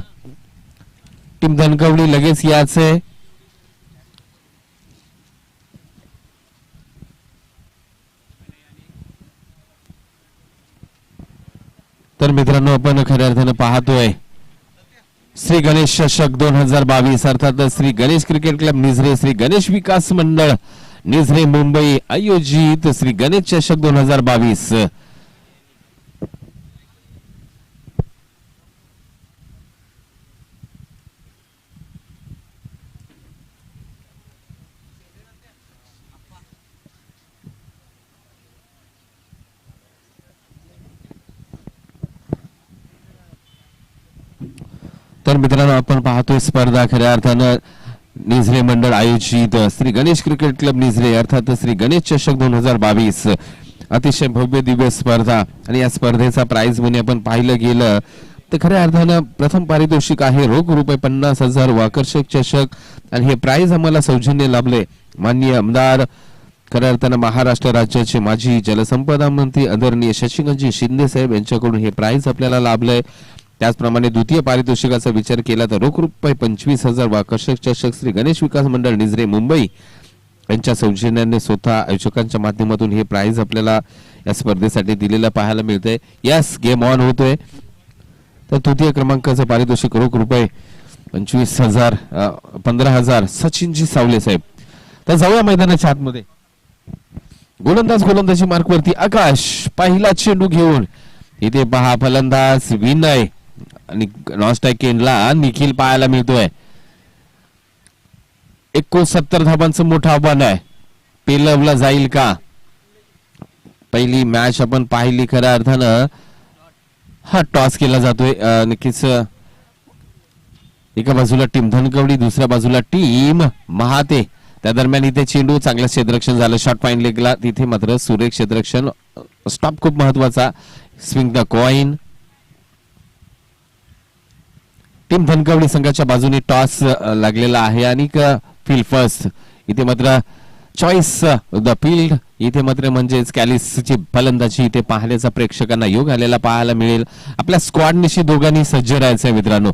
टीम धनकवडी लगेच यायचंय. तर मित्रांनो आपण खऱ्या अर्थानं पाहतोय श्री गणेश चषक 2022 अर्थात श्री गणेश क्रिकेट क्लब निझरे, श्री गणेश विकास मंडळ निझरे मुंबई आयोजित श्री गणेश चषक 2022. तर मित्रांनो आपण पाहतोय स्पर्धा खऱ्या अर्थानं निझरे मंडळ आयोजित श्री गणेश क्रिकेट क्लब निझरे अर्थात श्री गणेश चषक 2022. अतिशय भव्य दिव्य स्पर्धा आणि या स्पर्धेचा प्राइज मनी आपण पाहिलं गेलं तर खऱ्या अर्थानं प्रथम पारितोषिक आहे रोख रुपये 50,000 व आकर्षक चषक. आणि हे प्राइज आम्हाला सौजन्य लाभले माननीय आमदार खऱ्या अर्थानं महाराष्ट्र राज्याचे माजी जलसंपदा मंत्री आदरणीय शशिकांतजी शिंदे साहेब यांच्याकडून हे प्राइज आपल्याला लाभलंय. त्याचप्रमाणे द्वितीय पारितोषिकाचा विचार केला तर रोख रुपये 25,000 व आकर्षक चषक श्री गणेश विकास मंडळ निझरे मुंबई यांच्या सौजन्याने स्वतः आयोजकांच्या माध्यमातून हे प्राइज आपल्याला या स्पर्धेसाठी दिलेलं पाहायला मिळतंय. यस गेम ऑन होतोय. तर तृतीय क्रमांकाचं पारितोषिक रोख रुपये 25,000 15,000 सचिनजी सावले साहेब. तर जाऊया मैदानाच्या आतमध्ये. गोलंदाजी मार्कवरती आकाश पहिला चेंडू घेऊन इथे पहा फलंदाज विनय आणि नॉस्टॅकिनला निखिल पाहायला मिळतोय. 69 धावांचं मोठं आव्हान आहे. पेलवला जाईल का? पहिली मॅच आपण पाहिली खऱ्या अर्थानं. हा टॉस केला जातोय. नक्कीच एका बाजूला टीम धनकवडी, दुसऱ्या बाजूला टीम महाते. त्या दरम्यान इथे चेंडू चांगलं क्षेत्ररक्षण झालं. शॉर्ट पॉइंट लेगला तिथे मात्र सुरेख क्षेत्ररक्षण. स्टॉप खूप महत्वाचा. Swing the coin. Team Dhankawadi संघाच्या बाजूने टॉस लागलेला आहे आणि फील्ड फर्स्ट. इथे मात्र चॉईस द फील्ड. इथे मात्र म्हणजेच कॅलिसची फलंदाजी इथे पाहण्याचा प्रेक्षकांना योग आलेला पाहायला मिळेल. आपल्या स्क्वॉडनिशी दोघांनी सज्ज राहायचंय मित्रांनो.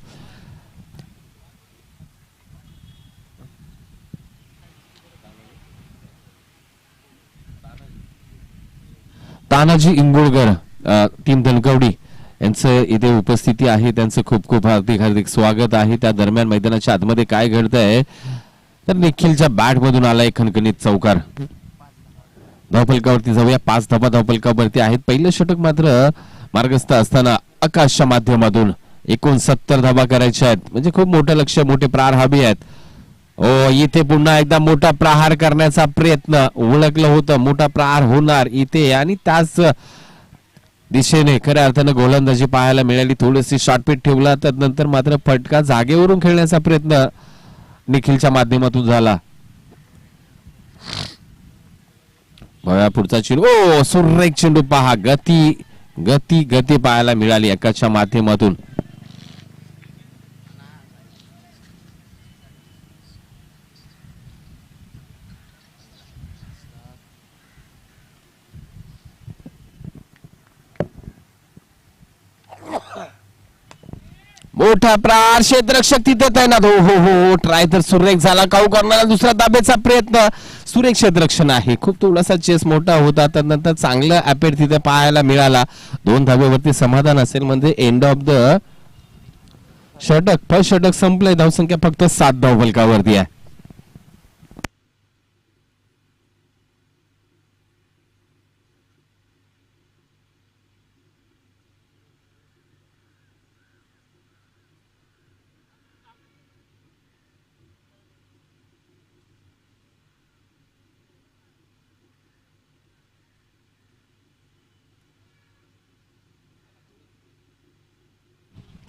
तानाजी इंगोळकर टीम धनकवडी यांचं इथे उपस्थिती आहे. त्यांचं खूप खूप हार्दिक हार्दिक स्वागत आहे. त्या दरम्यान मैदानाच्या आतमध्ये काय घडतंय तर निखिलच्या बॅट मधून आलाय खणखणीत चौकार. धावफलकावरती जाऊया. 5 धावा धावफलकावरती आहेत. पहिलं षटक मात्र मार्गस्थ असताना आकाशच्या माध्यमातून 69 धावा करायच्या आहेत. म्हणजे खूप मोठं लक्ष, मोठे प्रहार हवे आहेत. ओ इथे पुन्हा एकदा मोठा प्रहार करण्याचा प्रयत्न. ओळखलं होतं मोठा प्रहार होणार इथे आणि त्याच दिशेने खऱ्या अर्थानं गोलंदाजी पाहायला मिळाली. थोडीशी शॉर्टपिट ठेवला तर नंतर मात्र फटका जागेवरून खेळण्याचा प्रयत्न निखिलच्या माध्यमातून झाला. पुढचा चेंडू. ओ सुरेख चेंडू पहा. गती गती गती पाहायला मिळाली एकाच्या माध्यमातून. मोठा प्रहार. क्षेत्ररक्षक तिथे तैनात. हो हो हो ट्राय तर सुरेख झाला. काऊ करणारा दुसरा दाबेचा प्रयत्न. सुरेख क्षेत्ररक्षण आहे. खूप थोडासा चेस मोठा होता. त्यानंतर चांगला अपेट तिथे पाहायला मिळाला. 2 धाब्यावरती समाधान असेल म्हणजे एंड ऑफ द षटक. फर्स्ट षटक संपलंय. धावसंख्या फक्त 7 धावफलकावरती आहे.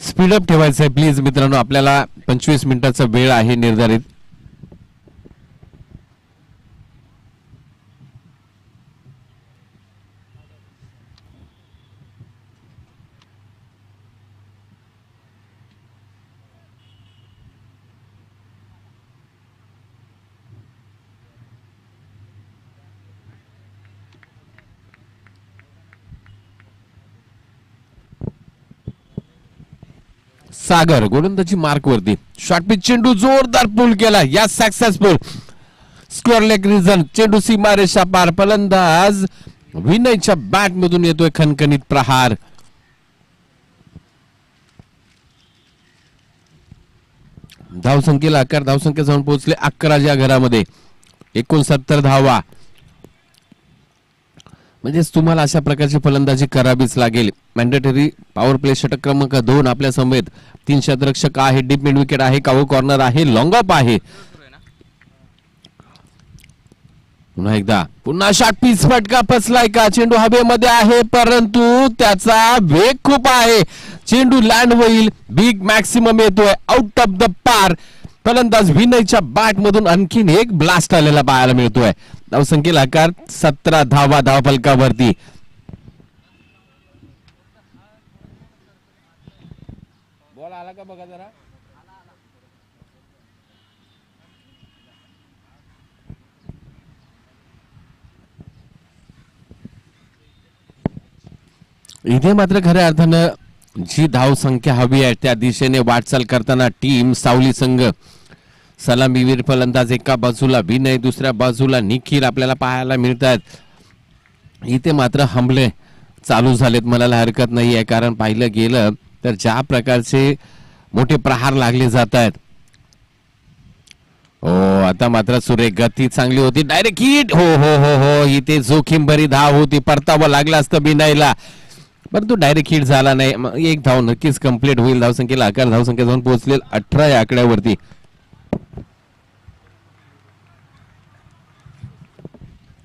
स्पीडअप ठेवायचंय प्लीज मित्रांनो. आपल्याला 25 मिनिटाचा वेळ आहे निर्धारित. सागर गोलंदाजी मार्क वरती. शॉर्ट पिच चेंडू जोरदार पूल केला. या सक्सेसफुल स्क्वेअर लेग रिझन. चेंडू सीमारेषा पार. फलंदाज विनयच्या बॅट मधून येतोय खणखणीत प्रहार. धावसंख्येला आकार. धावसंख्या जाऊन पोहोचले 11 घरामध्ये. 69 धावा. म्हणजेच तुम्हाला अशा प्रकारची फलंदाजी करावीच लागेल. मॅन्डेटरी पॉवर प्ले षटक क्रमांक 2 आपल्या समेत. 3 क्षेत्ररक्षक आहे. डीप मिड विकेट आहे. कावो कॉर्नर आहे. लॉंग ऑफ आहे. पुन्हा एकदा पुन्हा शॉट पीस. फटका फसलाय का? चेंडू हवेमध्ये आहे परंतु त्याचा वेग खूप आहे. चेंडू लँड होईल. बिग मॅक्सिमम येतोय. आउट ऑफ द पार. फलंदाज विनयच्या बॅट मधून आणखीन एक ब्लास्ट आलेला पाहायला मिळतोय. धावसंख्येला आकार 17 धावा धावफलकावरती. बॉल आला का बघा जरा. इथे मात्र खऱ्या अर्थानं जी धावसंख्या हवी आहे त्या दिशेने वाटचाल करताना टीम सावली संघ. सलामीवीर फलंदाज एका बाजूला विनय, दुसऱ्या बाजूला निखिल आपल्याला पाहायला मिळतात. इथे मात्र हमले चालू झालेत म्हणायला हरकत नाहीये. कारण पाहिलं गेलं तर ज्या प्रकारचे मोठे प्रहार लागले जात आहेत. हो आता मात्र सुरेख. गती चांगली होती. Direct hit. हो हो हो हो इथे जोखीम भरी धाव होती. परतावं लागलं असतं विनयला परंतु डायरेक्ट हिट झाला नाही. एक धाव नक्कीच कंप्लीट होईल. धावसंख्येला आकार. धावसंख्या जाऊन पोहोचलेल 18 या आकड्यावरती.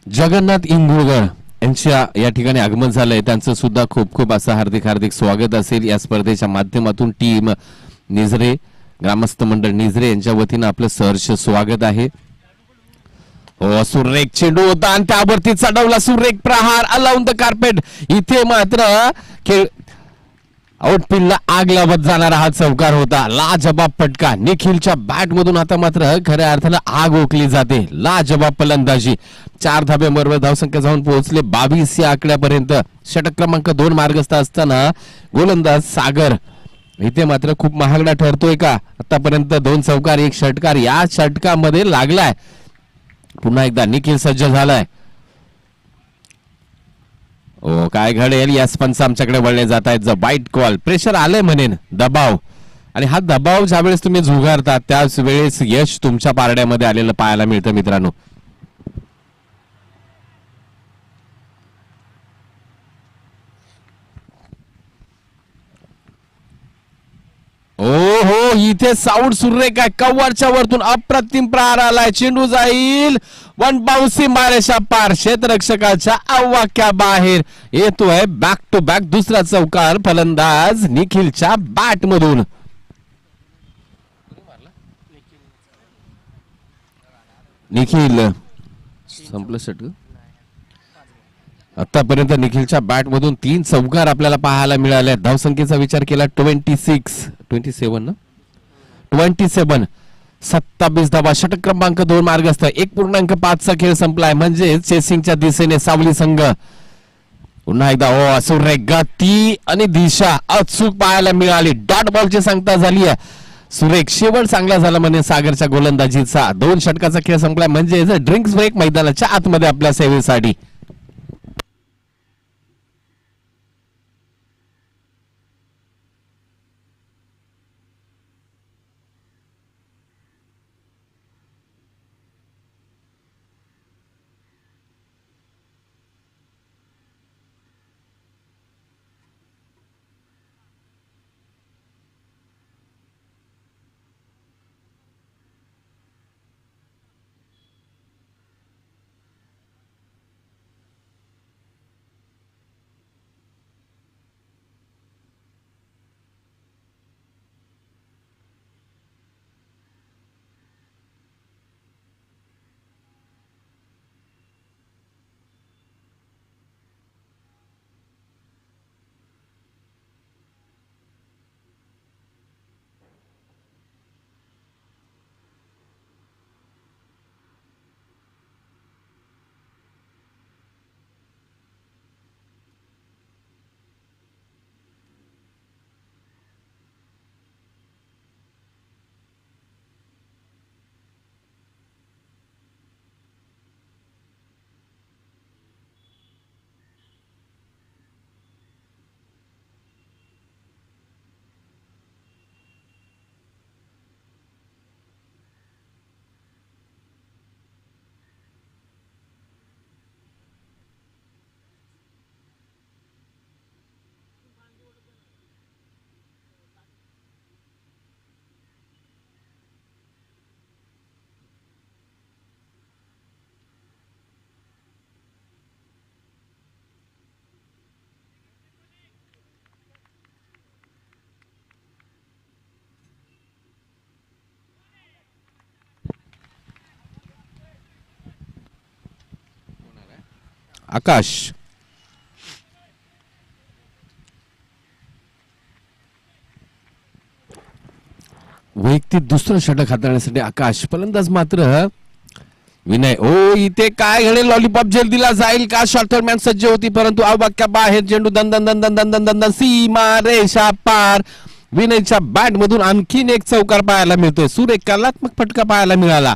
जगन्नाथ इंगुळकर यांच्या या ठिकाणी आगमन झालंय. त्यांचं सुद्धा खूप खूप असं हार्दिक हार्दिक स्वागत असेल या स्पर्धेच्या माध्यमातून. टीम निझरे ग्रामस्थ मंडळ निझरे यांच्या वतीनं आपलं सहर्ष स्वागत आहे. हो सुरेख चेंडू होता आणि त्यावरती चढवला सुरेख प्रहार. Alone the carpet. इथे मात्र खेळ आउटफील्डला आग लावत जाणारा हा चौकार होता. लाजबाब फटका. निखिलच्या बॅट मधून आता मात्र खऱ्या अर्थानं आग ओकली जाते. लाजबाब फलंदाजी. 4 धाब्यांबरोबर धावसंख्या जाऊन पोहोचले 22 या आकड्यापर्यंत. षटक क्रमांक 2 मार्गस्थ असताना गोलंदाज सागर इथे मात्र खूप महागडा ठरतोय का? आतापर्यंत 2 चौकार 1 षटकार या षटकामध्ये लागलाय. पुन्हा एकदा निखिल सज्ज झालाय. ओ काय घडेल यास पंच आमच्याकडे वळले जात आहेत. वाईट कॉल, प्रेशर आलंय म्हणेन, दबाव. आणि हा दबाव ज्या वेळेस तुम्ही झुगारता त्याच वेळेस यश तुमच्या पारड्यामध्ये आलेलं पाहायला मिळतं मित्रांनो. ओ हो, इथे साऊंड सुरेख आहे. कव्वरच्या वरतून अप्रतिम प्रहार आलाय. चेंडू जाईल वन बाउन्सी मारेशा पार, क्षेत्ररक्षकाच्या आवाक्या बाहेर येतोय. बॅक टू बॅक दुसरा चौकार फलंदाज निखिलच्या बॅट मधून. निखिल संपलं षटक. आतापर्यंत निखिलच्या बॅट मधून 3 चौकार आपल्याला पाहायला मिळाले. धावसंख्येचा विचार केला 27 ना 27, 27 धावा. षटक क्रमांक 2 मार्गस्थ. 1.5 चा खेळ संपलाय. म्हणजे चेसिंगच्या दिशेने सावली संघ पुन्हा एकदा हो सुरेख गती आणि दिशा अचूक पाहायला मिळाली. डॉट बॉलची सांगता झाली आहे. सुरेख शेवट चांगला झाला म्हणे सागरच्या गोलंदाजीचा. 2 षटकाचा खेळ संपलाय. म्हणजे ड्रिंक्स ब्रेक मैदानाच्या आतमध्ये आपल्या सेवेसाठी. आकाश वैयक्तिक दुसरं षटक हाताळण्यासाठी आकाश. फलंदाज मात्र विनय. ओ इथे काय घडेल, लॉलीपॉप जेल दिला जाईल का? शॉर्टमॅन सज्ज होती परंतु अवाक्या बाहेर. चेंडू दन दन दन दन दन दन दन दन सीमा रेषा पार. विनयच्या बॅट मधून आणखीन एक चौकार पाहायला मिळतोय. सुरेख कलात्मक फटका पाहायला मिळाला.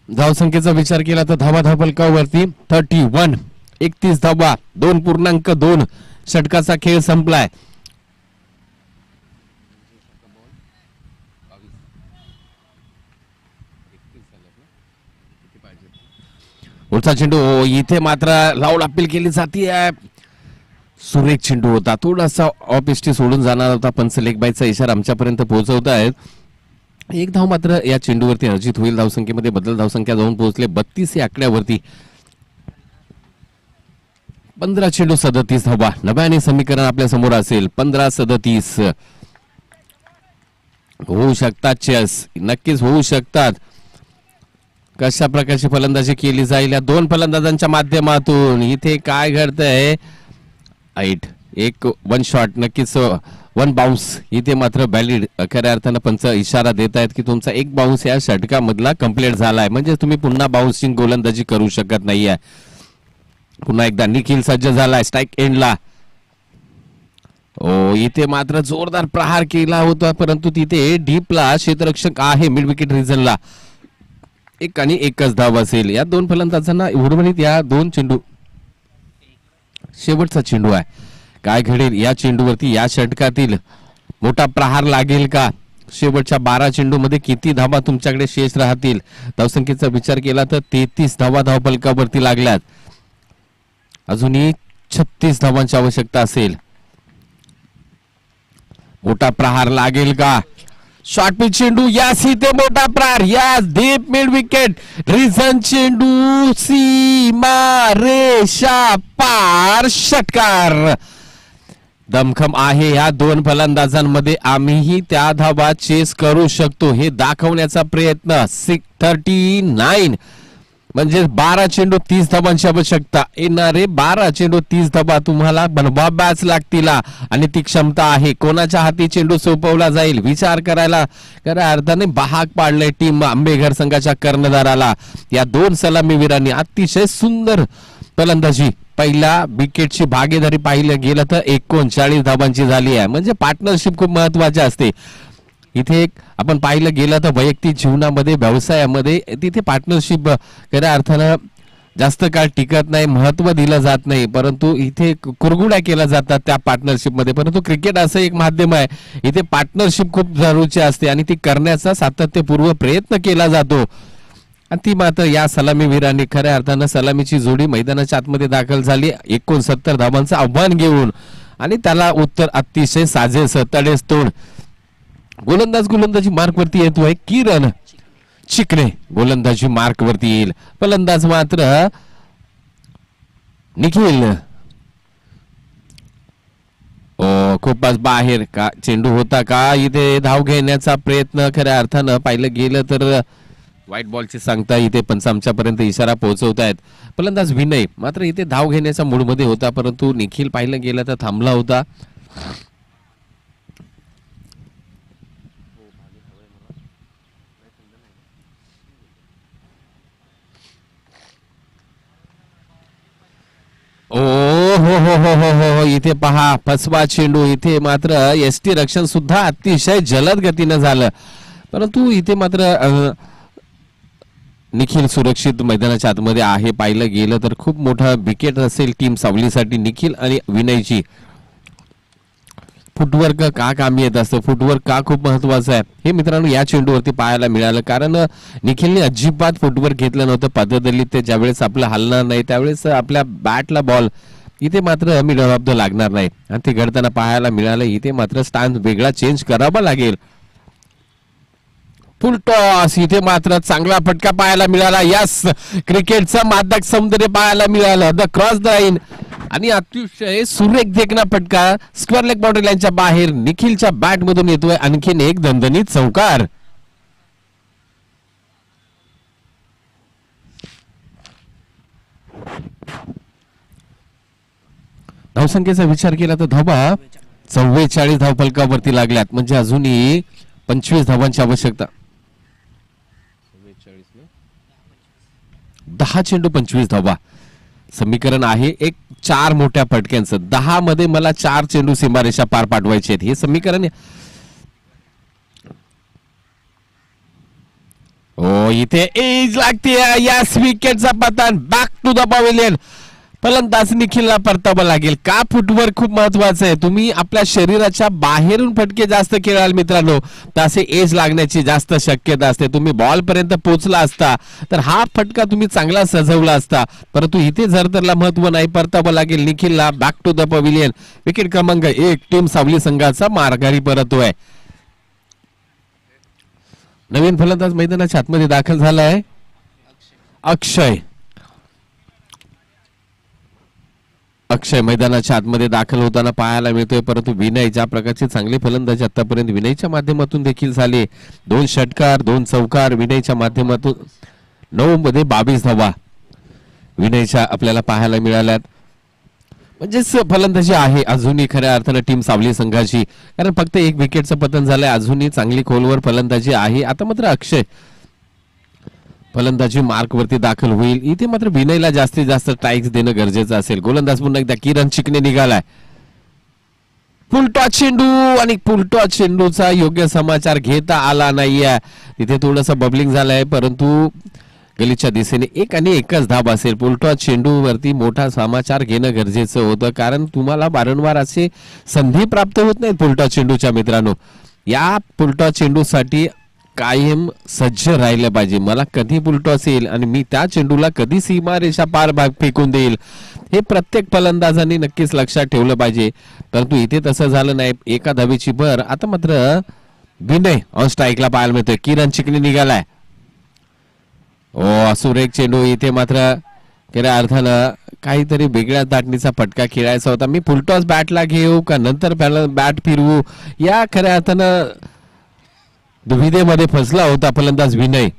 धावसंख्येचा विचार केला तर धावा धावफलकावरती 31, 31 धावा. 2.2 षटकाचा खेळ संपलाय. पुढचा चेंडू इथे मात्र लाऊड अपील केली जाते. सुरेख चेंडू होता, थोडासा ऑफ एस्टी सोडून जाणार होता. पंच लेग बायचा इशारा आमच्यापर्यंत पोहोचवत आहेत. एक धाव मात्र या चेंडूवरती अर्जित होईल. धावसंख्येमध्ये बदल, धावसंख्या जाऊन पोहोचले 32 या आकड्यावरती. 15 चेंडू 37 धावा. नव्याने समीकरण आपल्या समोर असेल. 15-37 होऊ शकतात चेस, नक्कीच होऊ शकतात. कशा प्रकारची फलंदाजी केली जाईल या 2 फलंदाजांच्या माध्यमातून. इथे काय घडतंय, एक 1 शॉट, नक्कीच 1 बाउन्स. इथे मात्र व्हॅलिड. खऱ्या अर्थानं पंच इशारा देत आहेत की तुमचा 1 बाउन्स या षटकामधला कंप्लीट झालाय. म्हणजे तुम्ही पुन्हा बाउन्सिंग गोलंदाजी करू शकत नाहीये. पुन्हा एकदा निखिल सज्ज झालाय स्ट्राइक एंडला. इथे मात्र जोरदार प्रहार केला होता परंतु तिथे डीपला क्षेत्ररक्षक आहे मिड विकेट रिजनला. एक आणि एकच धाव असेल. या दोन फलंदाजांना उर्वरित या दोन चेंडू, शेवटचा चेंडू आहे. काय घडेल या चेंडूवरती, या षटकातील मोठा प्रहार लागेल का? शेवटच्या 12 चेंडू मध्ये किती धावा तुमच्याकडे शेष राहतील? धावसंख्येचा विचार केला तर 33 धावा धावफलकावरती लागल्यात. अजूनही 36 धावांची आवश्यकता असेल. मोठा प्रहार लागेल का? शॉर्ट पिच चेंडू, यास इथे मोठा प्रहार, यास डीप मिड विकेट, रिझन चेंडू, सीमा रेषा पार, षटकार. दमखम आहे या दोन फलंदाजांमध्ये. आम्हीही त्या धावा चेस करू शकतो हे दाखवण्याचा प्रयत्न. 639 म्हणजे 12 चेंडू 30 धावांची आवश्यकता. येणारे 12 चेंडू 30 धावा तुम्हाला बनवाव्याच लागतील आणि ती क्षमता आहे. कोणाच्या हाती चेंडू सोपवला जाईल विचार करायला खऱ्या अर्थाने भाग पाडले टीम आंबेघर संघाच्या कर्णधाराला. या दोन सलामीवीरांनी अतिशय सुंदर फलंदाजी. पहिल्या विकेटची भागीदारी पाहिलं गेलं तर 39 धावांची झाली आहे. म्हणजे पार्टनरशिप खूप महत्वाची असते. इथे एक आपण पाहिलं गेलं तर वैयक्तिक जीवनामध्ये, व्यवसायामध्ये तिथे पार्टनरशिप खऱ्या अर्थानं जास्त काळ टिकत नाही, महत्व दिलं जात नाही, परंतु इथे कुरगुड्या केल्या जातात त्या पार्टनरशिप मध्ये. परंतु क्रिकेट असं एक माध्यम आहे, इथे पार्टनरशिप खूप जरुरीची असते आणि ती करण्याचा सातत्यपूर्व प्रयत्न केला जातो. आणि ती मात्र या सलामीवीरांनी खऱ्या अर्थानं सलामीची जोडी मैदानाच्या आतमध्ये दाखल झाली 69 धावांचं आव्हान घेऊन आणि त्याला उत्तर अतिशय साजेस तडेस तोड. गोलंदाजी मार्क वरती येतोय किरण चिकणे. गोलंदाजी मार्क वरती येईल. फलंदाज मात्र निखिल. खूपच बाहेर का चेंडू होता का? इथे धाव घेण्याचा प्रयत्न खऱ्या अर्थानं पाहिलं गेलं तर व्हाईट बॉलची सांगता इथे पंच आमच्यापर्यंत इशारा पोहोचवतायत. फलंदाज विनय मात्र इथे धाव घेण्याच्या मूडमध्ये होता, परंतु निखिल पाहिलं गेलं तर थांबला होता. ओ हो हो हो हो हो इथे पहा फसवा चेंडू. इथे मात्र एसटी रक्षण सुद्धा अतिशय जलद गतीनं झालं, परंतु इथे मात्र निखिल सुरक्षित मैदानाच्या आतमध्ये आहे. पाहिलं गेलं तर खूप मोठा विकेट असेल टीम सावलीसाठी. निखिल आणि विनयची फुटवर्क का कामी येत असतं, फुटवर्क का खूप महत्वाचं आहे हे मित्रांनो या चेंडूवरती पाहायला मिळालं. कारण निखिलने अजिबात फुटवर्क घेतलं नव्हतं. पद्धतली ते ज्यावेळेस आपलं हलणार नाही त्यावेळेस आपल्या बॅटला बॉल इथे मात्र मिडल ऑफ द लागणार नाही आणि ते घडताना पाहायला मिळालं. इथे मात्र स्टॅन्स वेगळा चेंज करावा लागेल. फुल टॉस, इथे मात्र चांगला फटका पाहायला मिळाला. यस, क्रिकेटचा मादक सौंदर्य पाहायला मिळालं. द क्रॉस द लाईन आणि अतिशय सुरेख देखना फटका स्क्वेअर लेग बाउंड्री लाईनच्या बाहेर निखिलच्या बॅट मधून येतोय. आणखीन एक दणदणीत चौकार. धावसंख्येचा विचार केला तर धावा 44 धावफलकावरती लागल्यात. म्हणजे अजूनही 25 धावांची आवश्यकता. 10 चेंडू 25 धावा समीकरण आहे. एक 4 मोठ्या फटक्यांचं. 10 मध्ये मला 4 चेंडू सीमारेषा पार पाठवायचे आहेत हे समीकरण. ओ इथे एज लागते. यास विकेटचा पतन. Back to the pavilion. फलंदाज निखिलला परतावं लागेल. का? फुटवर्क खूप महत्वाचं आहे. तुम्ही आपल्या शरीराच्या बाहेरून फटके जास्त खेळाल मित्रांनो तर असे एज लागण्याची जास्त शक्यता असते. तुम्ही बॉल पर्यंत पोहोचला असता तर हा फटका तुम्ही चांगला सजवला असता, परंतु इथे झरतरला महत्व नाही. परतावं लागेल निखिलला. Back to the pavilion. Wicket क्रमांक 1 टीम सावली संघाचा मार्गारी परतोय. नवीन फलंदाज मैदानाच्या आतमध्ये दाखल झाला आहे अक्षय. अक्षय मैदानाच्या आतमध्ये दाखल होताना पाहायला मिळतोय, परंतु विनय ज्या प्रकारची चांगली फलंदाजी आतापर्यंत विनयच्या माध्यमातून देखील झाले. 2 षटकार 2 चौकार विनयच्या माध्यमातून. 9 मध्ये 22 धावा विनयच्या आपल्याला पाहायला मिळाल्यात. म्हणजेच फलंदाजी आहे अजूनही खऱ्या अर्थानं टीम सावली संघाची, कारण फक्त 1 विकेटचं पतन झालंय. अजूनही चांगली खोलवर फलंदाजी आहे. आता मात्र अक्षय फलंदाजी मार्क वरती दाखल होईल. इथे मात्र विनयला जास्तीत जास्त स्ट्राईक्स देणं गरजेचं असेल. गोलंदाज पुन्हा एकदा किरण चिकणे निघालाय. फुलटॉस चेंडू आणि फुलटॉस चेंडूचा योग्य समाचार घेता आला नाहीये. तिथे थोडंसं बबलिंग झालंय, परंतु गलीच्या दिशेने एक आणि एकच धाब असेल. पुलटॉस चेंडूवरती मोठा समाचार घेणं गरजेचं होतं, कारण तुम्हाला वारंवार असे संधी प्राप्त होत नाहीत पुलटॉस चेंडूच्या मित्रांनो. या पुलटॉस चेंडूसाठी कायम सज्ज राहिलं पाहिजे. मला कधी पुलटॉस येईल आणि मी त्या चेंडूला कधी सीमारेषा पार भाग फेकून देईल, हे प्रत्येक फलंदाजांनी नक्कीच लक्षात ठेवलं पाहिजे. परंतु इथे तसं झालं नाही. एका धावेची भर. आता मात्र विनय ऑन स्ट्राईकला पाहायला मिळतोय. किरण चिकनी निघालाय. सुरेख चेंडू. इथे मात्र खऱ्या अर्थानं काहीतरी वेगळ्या दाटणीचा फटका खेळायचा होता. मी फुलटॉस बॅटला घेऊ का नंतर बॅट फिरवू, या खऱ्या अर्थानं दुविधेमध्ये फसला होता फलंदाज विनय.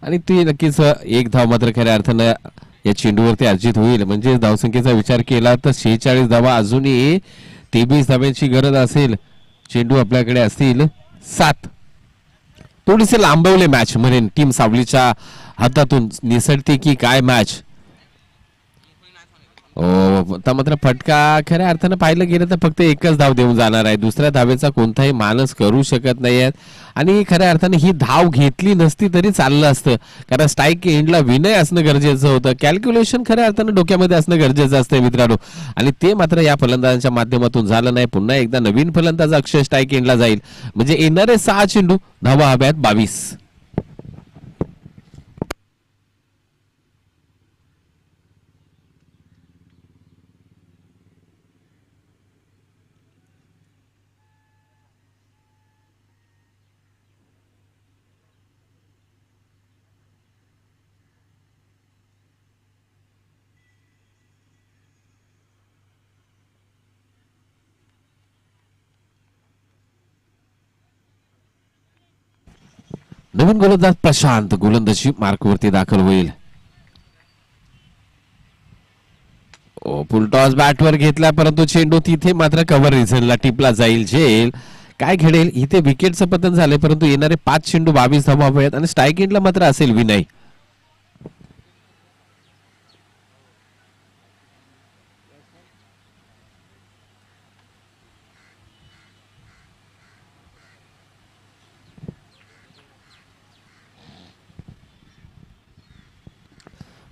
आणि ती नक्कीच एक धाव मात्र खऱ्या अर्थानं या चेंडूवरती अर्जित होईल. म्हणजे धावसंख्येचा विचार केला तर 46 धावा, अजूनही 23 धाव्यांची गरज असेल. चेंडू आपल्याकडे असतील 7. थोडीसे लांबवले मॅच म्हणेन. टीम सावलीच्या हातातून निसटते की काय मॅच. आता मात्र फटका खऱ्या अर्थानं पाहिलं गेलं तर फक्त एकच धाव देऊन जाणार आहे. दुसऱ्या धावेचा कोणताही मानस करू शकत नाहीयेत. आणि खऱ्या अर्थानं ही धाव घेतली नसती तरी चाललं असतं, कारण स्ट्राईक एंडला विनय असणं गरजेचं होतं. कॅल्क्युलेशन खऱ्या अर्थानं डोक्यामध्ये असणं गरजेचं असतं मित्रांनो, आणि ते मात्र या फलंदाजांच्या माध्यमातून झालं नाही. पुन्हा एकदा नवीन फलंदाज अक्षय स्ट्राईक एंडला जाईल. म्हणजे येणारे 6 चेंडू, धावा हव्यात 22. नवीन गोलंदाज प्रशांत गोलंदाजी मार्कवरती दाखल होईल. फुलटॉस बॅटवर घेतला, परंतु चेंडू तिथे मात्र कव्हर रिझनला टिपला जाईल. झेल काय घडेल. इथे विकेटचं पतन झाले, परंतु येणारे 5 चेंडू 22 धावा हव्यात आणि स्ट्राईक एंडला मात्र असेल विनय.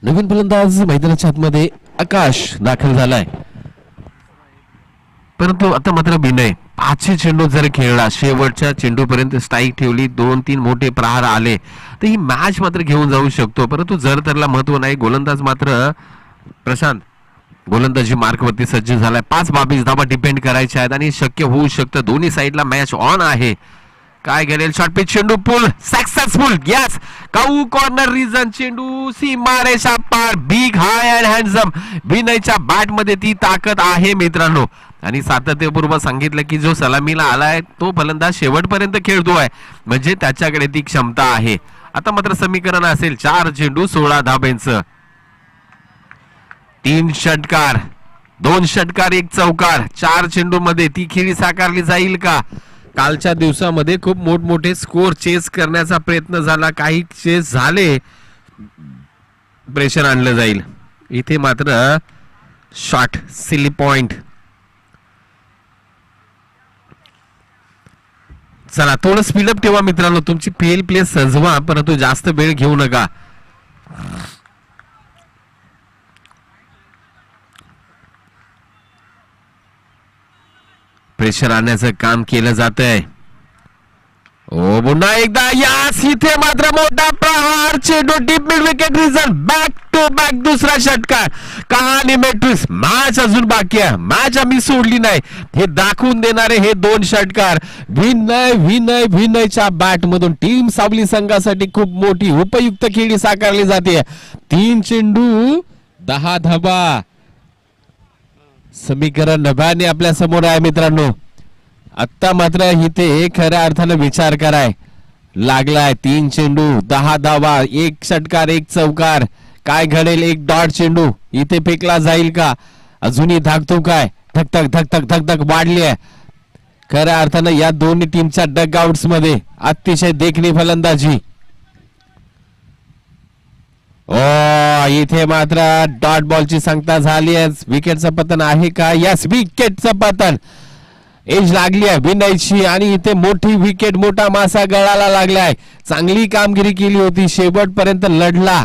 नवीन फलंदाज मैदानाच्या आतमध्ये आकाश दाखल झालाय, परंतु आता मात्र विनय 5 चेंडू जर खेळला, शेवटच्या चेंडूपर्यंत स्ट्राईक ठेवली, 2-3 मोठे प्रहार आले तर ही मॅच मात्र घेऊन जाऊ शकतो. परंतु जर त्याला महत्व नाही. गोलंदाज मात्र प्रशांत गोलंदाजी मार्कवरती सज्ज झालाय. 5-22 धावा डिपेंड करायच्या आहेत आणि शक्य होऊ शकतं. दोन्ही साईडला मॅच ऑन आहे. काय गेलेल शॉर्ट पिच चेंडू pull successful. Yes, cow corner region चेंडू सीमारेषा पार. Big high and handsome. विनयच्या बॅट मध्ये ती ताकद आहे मित्रांनो, आणि सातत्यपूर्व सांगितलं की जो सलामीला आलाय तो फलंदाज शेवटपर्यंत खेळतोय, म्हणजे त्याच्याकडे ती क्षमता आहे. आता मात्र समीकरण असेल 4 चेंडू 16 धाब्यांचं. 3 षटकार, 2 षटकार 1 चौकार. 4 चेंडू मध्ये ती खेळी साकारली जाईल का. कालच्या दिवसामध्ये खूप मोठमोठे स्कोर चेस करण्याचा प्रयत्न झाला, काही चेस झाले, प्रेशर आणलं जाईल. इथे मात्र शॉट सिली पॉइंट. चला थोडं स्पीडअप ठेवा मित्रांनो, तुमची फेल प्ले सजवा, परंतु जास्त वेळ घेऊ नका. प्रेशर आणण्याचं काम केलं जात आहे. पुन्हा एकदा यास, इथे मात्र मोठा प्रहार. चेंडू deep mid wicket region. Back to back दुसरा षटकार. कहाणी मॅट्रिक्स. मॅच अजून बाकी आहे, मॅच आम्ही सोडली नाही, हे दाखवून देणारे हे 2 षटकार. विनयच्या बॅट मधून टीम सावली संघासाठी खूप मोठी उपयुक्त खेळी साकारली जाते. 3 चेंडू 10 धाबा. समीकरण नव्याने आपल्या समोर आहे मित्रांनो. आता मात्र इथे खऱ्या अर्थानं विचार कराय लागलाय. 3 चेंडू 10 धावा, 1 षटकार 1 चौकार. काय घडेल. 1 डॉट चेंडू इथे फेकला जाईल का. अजूनही धाकतो काय. धकधक धकधक धकधक वाढली आहे. खऱ्या अर्थानं या दोन्ही टीमच्या डगआउट्स मध्ये अतिशय देखणी फलंदाजी. इथे मात्र डॉट बॉलची सांगता झाली आहे. विकेटचं पतन आहे का. यस, विकेटचं पतन. एज लागली आहे विनयची, आणि इथे मोठी विकेट, मोठा मासा गळाला लागलाय. चांगली कामगिरी केली होती, शेवटपर्यंत लढला,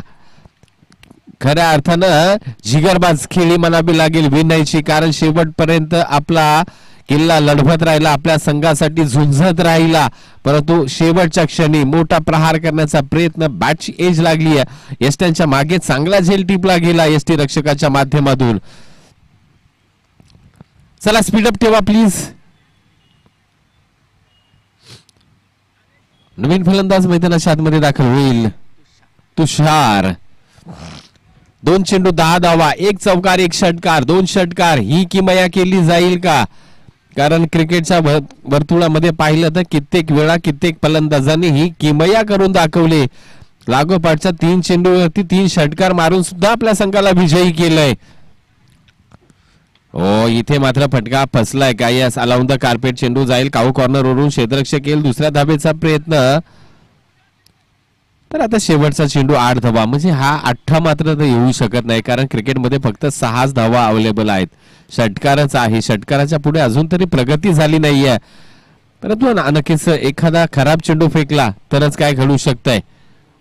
खऱ्या अर्थानं जिगरबाज खेळी म्हणावी लागेल विनयची, कारण शेवटपर्यंत आपला किल्ला लढवत राहिला, आपल्या संघासाठी झुंजत राहिला, परंतु शेवटच्या क्षणी मोठा प्रहार करण्याचा प्रयत्न, बॅटची एज लागली आहे, एसट्यांच्या मागे चांगला झेल टिपला गेला एसटी रक्षकाच्या माध्यमातून. चला स्पीडअप ठेवा प्लीज. नवीन फलंदाज मैदानाच्या आतमध्ये दाखल होईल तुषार. 2 चेंडू 10 धावा, 1 चौकार 1 षटकार, 2 षटकार. ही किमया केली जाईल का? कारण क्रिकेटच्या वर्तुळामध्ये पाहिलं तर कित्येक वेळा कित्येक फलंदाजांनी ही किमया करून दाखवले. लागोपाठच्या 3 चेंडूवरती 3 षटकार मारून सुद्धा आपल्या संघाला विजयी केलंय. ओ इथे मात्र फटका फसलाय का? Yes, alone the carpet. चेंडू जाईल काऊ कॉर्नर वरून, क्षेत्ररक्षक येईल दुसऱ्या धाबेचा प्रयत्न. तर आता शेवटचा चेंडू 8 धावा, म्हणजे हा 8 मात्र तर येऊ शकत नाही, कारण क्रिकेटमध्ये फक्त 6 धावा अवेलेबल आहेत. षटकारच आहे, षटकाराच्या पुढे अजून तरी प्रगती झाली नाहीये. परंतु नक्कीच एखादा खराब चेंडू फेकला तरच काय घडू शकतंय,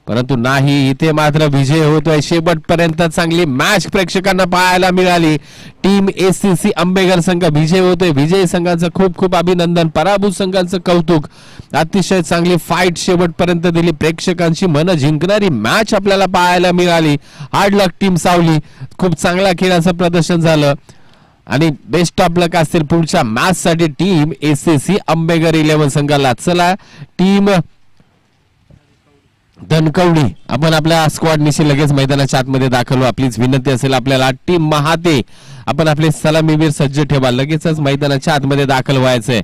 परंतु नाही, इथे मात्र विजय होतोय. शेवटपर्यंत चांगली मॅच प्रेक्षकांना पाहायला मिळाली. टीम एसीसी अंबेगर संघ विजय होतोय. विजयी संघाचं खूप खूप अभिनंदन, पराभूत संघाचं कौतुक. अतिशय चांगली फाईट शेवटपर्यंत दिली, प्रेक्षकांची मन जिंकणारी मॅच आपल्याला पाहायला मिळाली. हार्ड लक टीम सावली, खूप चांगल्या खेळाचं प्रदर्शन झालं आणि बेस्ट ऑफ लक असतील पुढच्या मॅच साठी टीम एसीसी अंबेगर 11 संघाला. चला टीम धनकवडी, आपण आपल्या स्क्वॉड निशी लगेच मैदानाच्या आतमध्ये दाखल व्हा. प्लीज विनंती असेल आपल्याला. टीम महाते, आपण आपले सलामीवीर सज्ज ठेवा, लगेचच मैदानाच्या आतमध्ये दाखल व्हायचंय.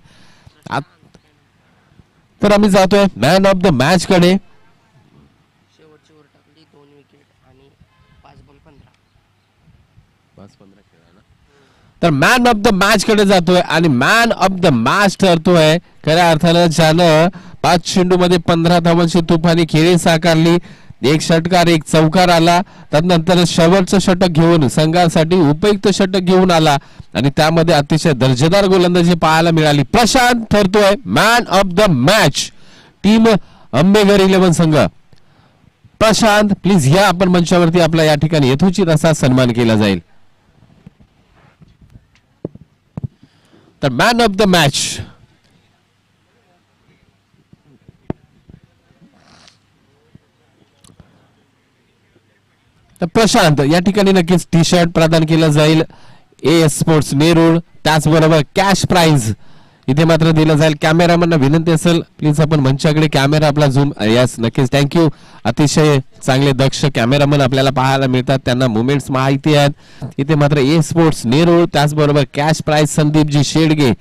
तर आम्ही जातोय मॅन ऑफ द मॅच कडे. शेवटची ओव्हर टाकली 2 विकेट आणि 5 बॉल 15. तर मॅन ऑफ द मॅच कडे जातोय आणि मॅन ऑफ द मॅच ठरतोय खऱ्या अर्थानं ज्यानं 5 चेंडू मध्ये 15 धावांची तुफानी खेळी साकारली. 1 षटकार 1 चौकार आला, त्यानंतर शेवटचं षटक घेऊन संघासाठी उपयुक्त षटक घेऊन आला आणि त्यामध्ये अतिशय दर्जेदार गोलंदाजी पाहायला मिळाली. प्रशांत ठरतोय man of the match team अंबेगर 11 संघ. प्रशांत प्लीज या आपण मंचावरती, आपला या ठिकाणी यथोचित असा सन्मान केला जाईल. तर मॅन ऑफ द मॅच तर प्रशांत या ठिकाणी नक्कीच टी शर्ट प्रदान केलं जाईल एएस स्पोर्ट्स नेरूळ, त्याचबरोबर कॅश प्राइज इथे मात्र दिलं जाईल. कॅमेरामॅनना विनंती असेल प्लीज आपण मंचाकडे कॅमेरा आपला झूम. यस नक्कीच, थँक्यू. अतिशय चांगले दक्ष कॅमेरामॅन आपल्याला पाहायला मिळतात, त्यांना मुवमेंट्स माहिती आहेत. इथे मात्र ए स्पोर्ट्स नेरूळ, त्याचबरोबर कॅश प्राइज संदीपजी शेडगे